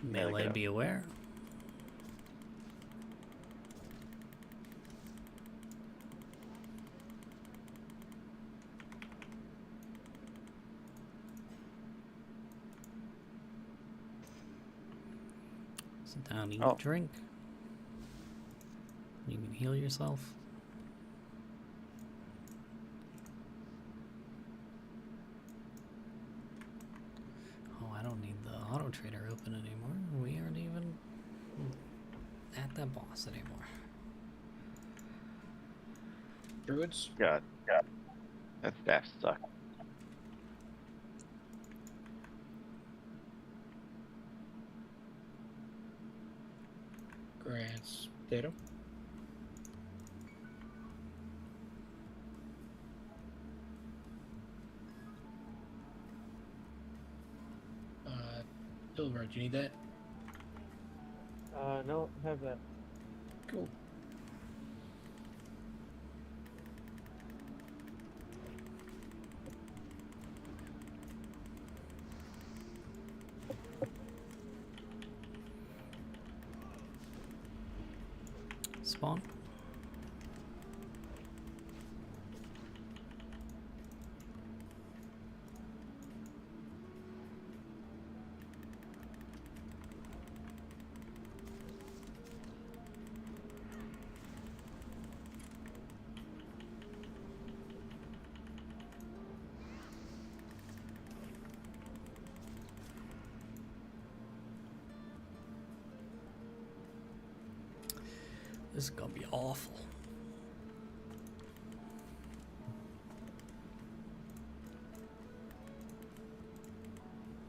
Melee, be aware. Sit down, eat, drink. You can heal yourself. Oh, I don't need the auto trader open anymore. We aren't even at that boss anymore. Druids? God. That staff sucks. Grants. Data. Silver, do you need that? No, have that. Cool. Spawn. This is gonna be awful.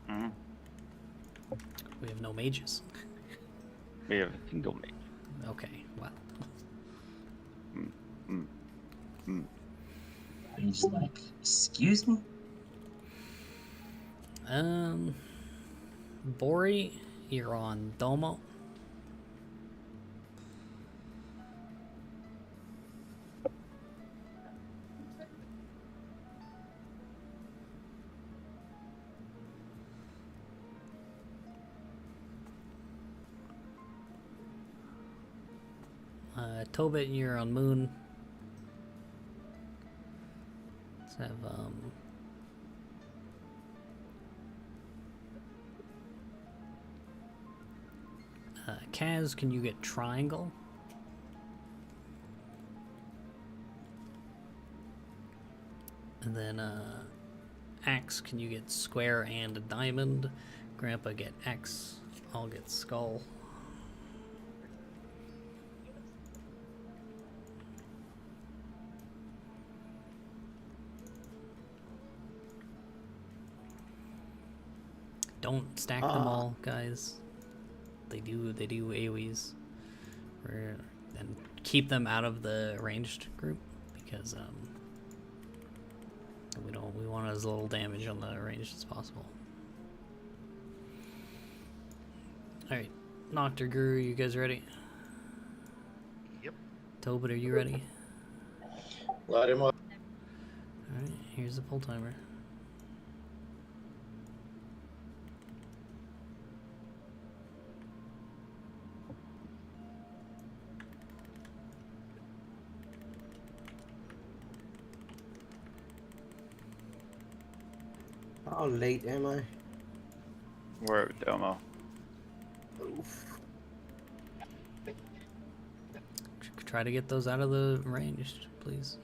Mm-hmm. We have no mages. We have a single mage. Okay, well. He's like, excuse me? Bori, you're on Domo. Tobit, you're on Moon. Let's have Kaz, can you get triangle? And then Axe, can you get square and a diamond? Grandpa, get X. I'll get skull. Don't stack them all, guys. They do AoEs. And keep them out of the ranged group because we want as little damage on the ranged as possible. Alright. Noctur Guru, you guys ready? Yep. Tobit, are you ready? Light him up. Alright, here's the pull timer. How late am I? We're at demo. Oof. Try to get those out of the ranged, please.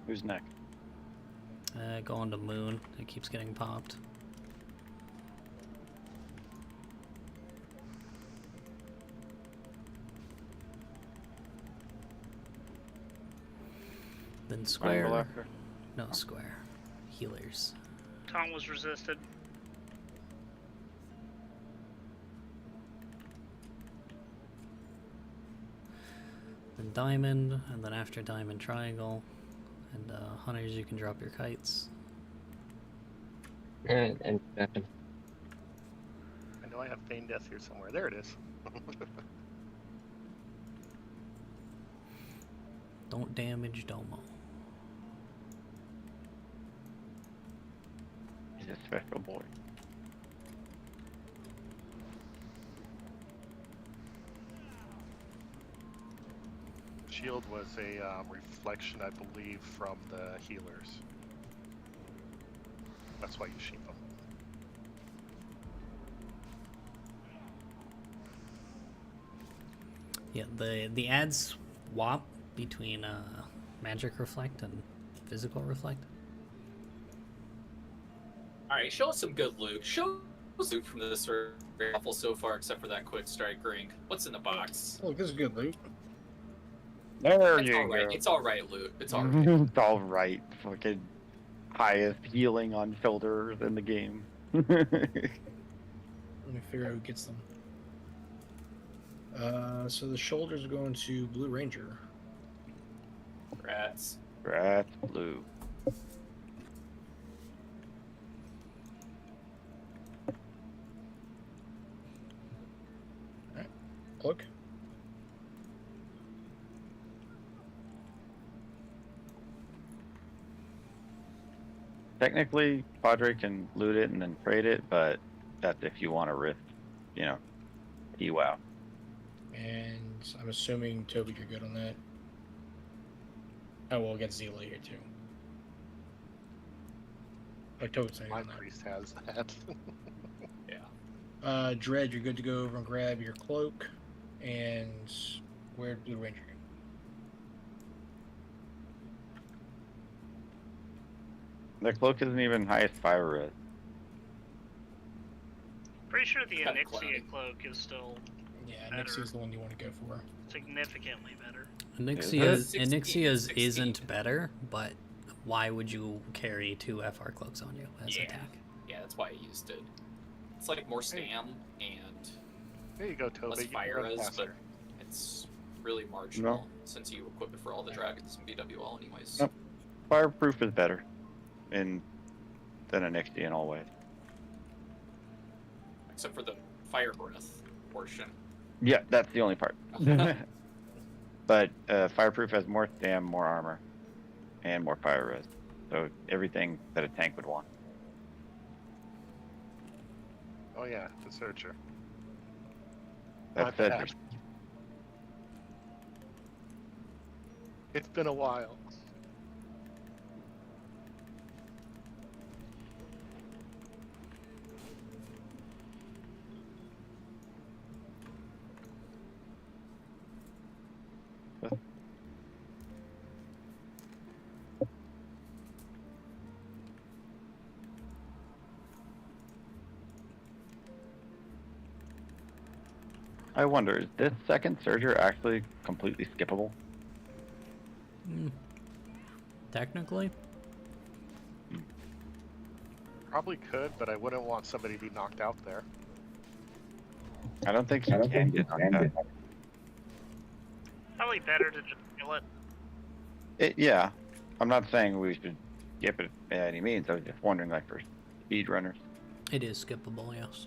Who's next? Go on to Moon. It keeps getting popped. Then square. No, square. Healers. Taunt was resisted. Then diamond, and then after diamond, triangle. And hunters, you can drop your kites. And I know I have Feign Death here somewhere. There it is. Don't damage Domo. He's a special boy. Shield was a reflection, I believe, from the healers. That's why you sheep them. Yeah, the ads swap between magic reflect and physical reflect. Alright, show us some good loot. Show us loot from this raffle so far, except for that quick strike ring. What's in the box? Oh, this is good loot. There It's you alright. go. It's alright loot. It's alright. It's alright. Fucking highest healing on shoulders in the game. Let me figure out who gets them. So the shoulders are going to Blue Ranger. Rats. Rats blue. Alright. Cloak. Technically, Padre can loot it and then trade it, but that's if you want to risk, EWOW. And I'm assuming, Toby, you're good on that. Oh, well, against Zila here, too. Like Toby's saying My on that. priest has that. Yeah. Dread, you're good to go over and grab your cloak. And where'd Blue Ranger go? The cloak isn't even highest fire res. Pretty sure the Kinda Onyxia cloudy. cloak is still Yeah, better. Nixia's the one you want to go for. Significantly better. Onyxia's isn't better, but why would you carry 2 FR cloaks on you as Yeah. attack? Yeah, that's why I used it. It's like more stam and There you go, Toby. less You can fire run res, but faster. it's really marginal since you equip it for all the dragons in BWL anyways. Nope. Fireproof is better than an XD in all ways. Except for the fire breath portion. Yeah, that's the only part. But fireproof has more stam, more armor, and more fire res. So everything that a tank would want. Oh yeah, the searcher. That's My it. bad. It's been a while. I wonder, is this second Surger actually completely skippable? Technically? Probably could, but I wouldn't want somebody to be knocked out there. I don't think you can get knocked out. Probably better to just kill it. Yeah, I'm not saying we should skip it by any means. I was just wondering, like, for speedrunners. It is skippable, yes.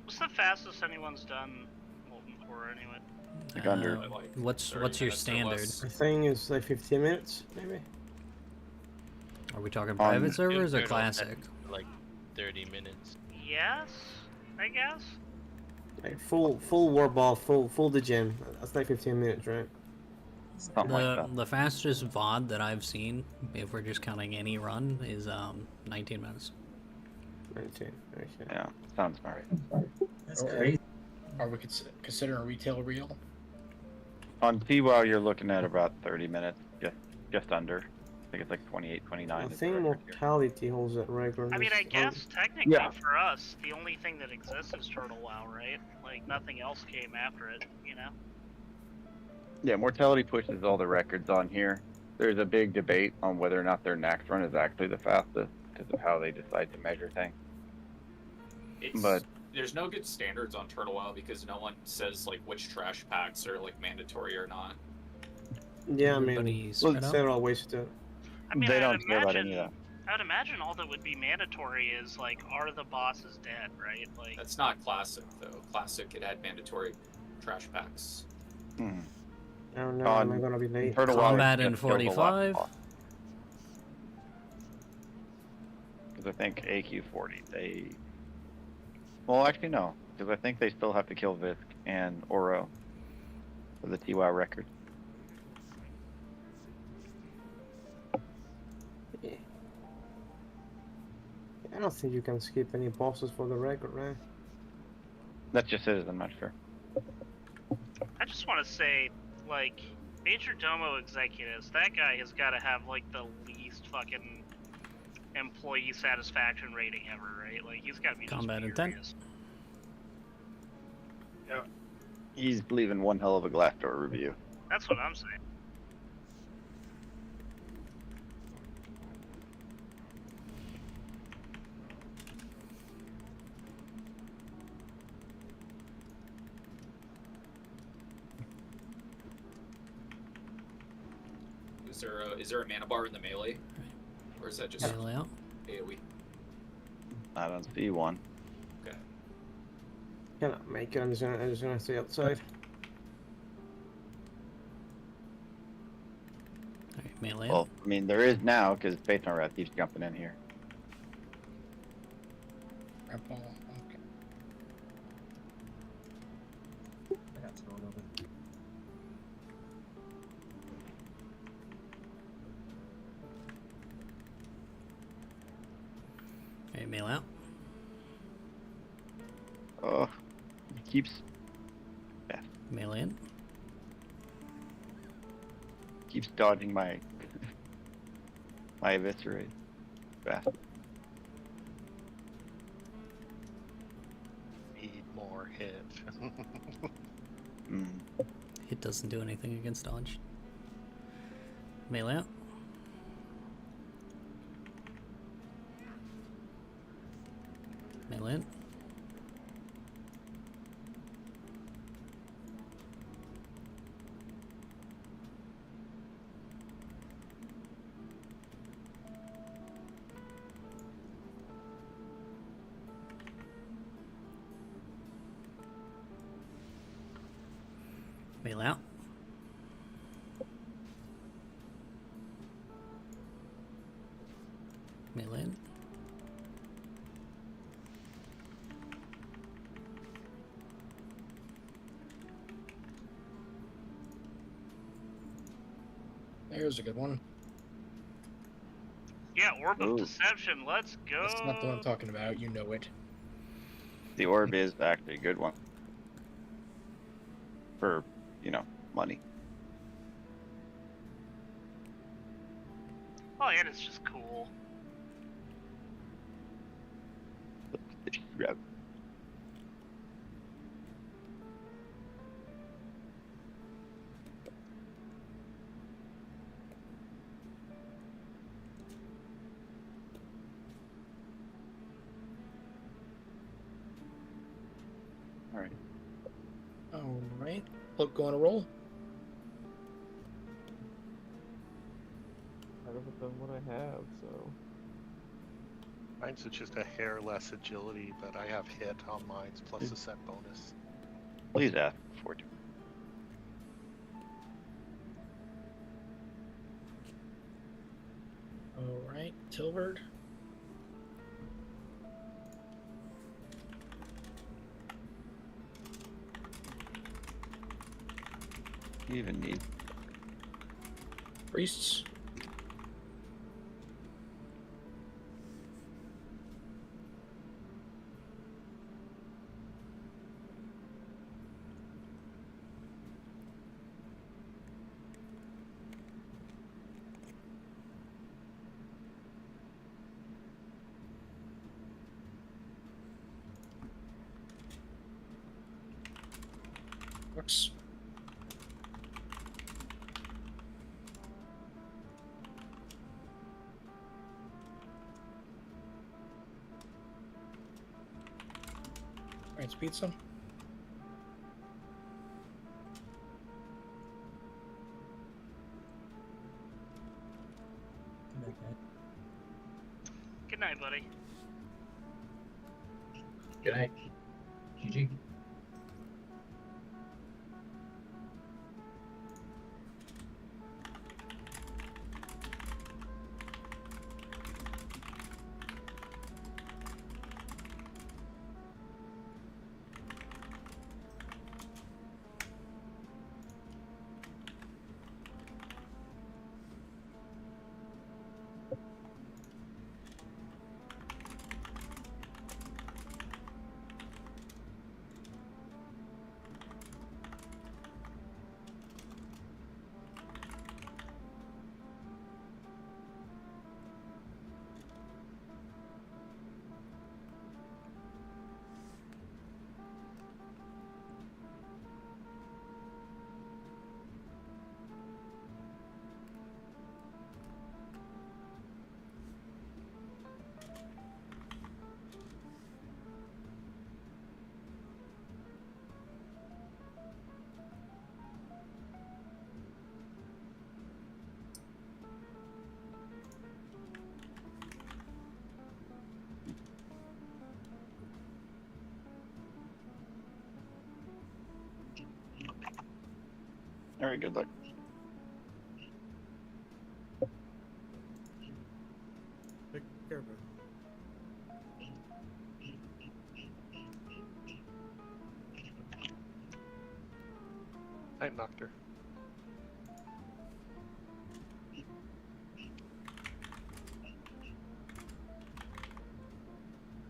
What's the fastest anyone's done Molten Core anyway? Like under. What's 30 your minutes or standard? less. I think it's like 15 minutes, maybe. Are we talking private servers or Turtle classic? had, like 30 minutes. Yes, I guess. Like full war ball, full the gym. That's like 15 minutes, right? Something like that. The fastest VOD that I've seen, if we're just counting any run, is 19 minutes. 19. Okay. Yeah, sounds all right. That's crazy. Are we considering retail real? On TWoW, you're looking at about 30 minutes, just under. I think it's like 28, 29. I is the think record here. mortality holds that record. I mean, I It's- guess technically Yeah. for us, the only thing that exists is Turtle WoW, right? Like nothing else came after it, you know? Yeah, mortality pushes all the records on here. There's a big debate on whether or not their next run is actually the fastest because of how they decide to measure things. But There's no good standards on Turtle WoW because no one says like which trash packs are like mandatory or not. Yeah, I mean, Everybody's well, spread out. several ways to. I mean, they I'd don't care about any of that. I'd imagine all that would be mandatory is like, are the bosses dead, right? Like, That's not classic though. Classic it had mandatory trash packs. Hmm. I don't know. Am I gonna be late? Turtle WoW Combat in just killed a lot 45. of bots. Because I think AQ40, they... Well, actually, no. Because I think they still have to kill Visk and Oro for the TWoW record. Yeah. I don't think you can skip any bosses for the record, right? That just is, I'm not sure. I just want to say, like, Major Domo executives, that guy has got to have like the least fucking employee satisfaction rating ever, right? Like, he's got to be just Combat intent. furious. Yeah. He's leaving one hell of a Glassdoor review. That's what I'm saying. Is there a mana bar in the melee, or is that just Melee out. AoE? I don't see one. Okay. Cannot make it. I'm just gonna stay outside. Alright, melee Well, out. I mean, there is now, because Phaeton Rat keeps jumping in here. Red ball. Okay. I got thrown over. Alright, melee out. Oh, he keeps... Yeah, Melee in. keeps dodging my... my eviscerate. Fast. Need more hit. Mm. It doesn't do anything against dodge. Melee out. Melee in. Melee out. Melee in. Here's a good one. Yeah, Orb of Ooh. Deception. Let's go. That's not the one I'm talking about. You know it. The orb is actually a good one. For, money. Oh, and it's just cool. Grab. All right. All right. Look, go on a roll. I haven't done what I have, so. Mine's just a hair less agility, but I have hit on mine's plus a set bonus. Please ask for it. All right, Tilbert. You even need Priests. Works. All right, speed some. Good night, buddy. Good night. GG. All right, good luck. Take care of it. Night, Noctur.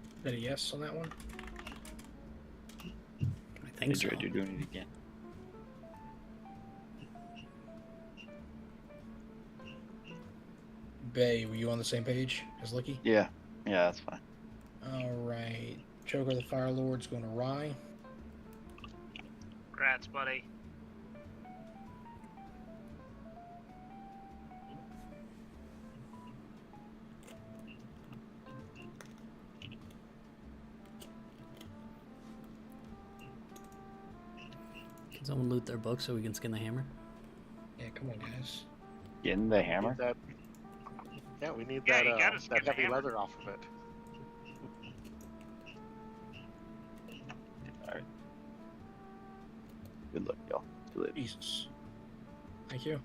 Is that a yes on that one? I think so. You're doing it again. Bay, were you on the same page as Licky? Yeah, that's fine. All right. Choker the Fire Lord's going to Rye. Congrats, buddy. Can someone loot their book so we can skin the hammer? Yeah, come on, guys. Getting the hammer? Yeah, we need Yeah, you gotta that skin the heavy hammer. leather off of it. All right. Good luck, y'all. See you later. Jesus. Thank you.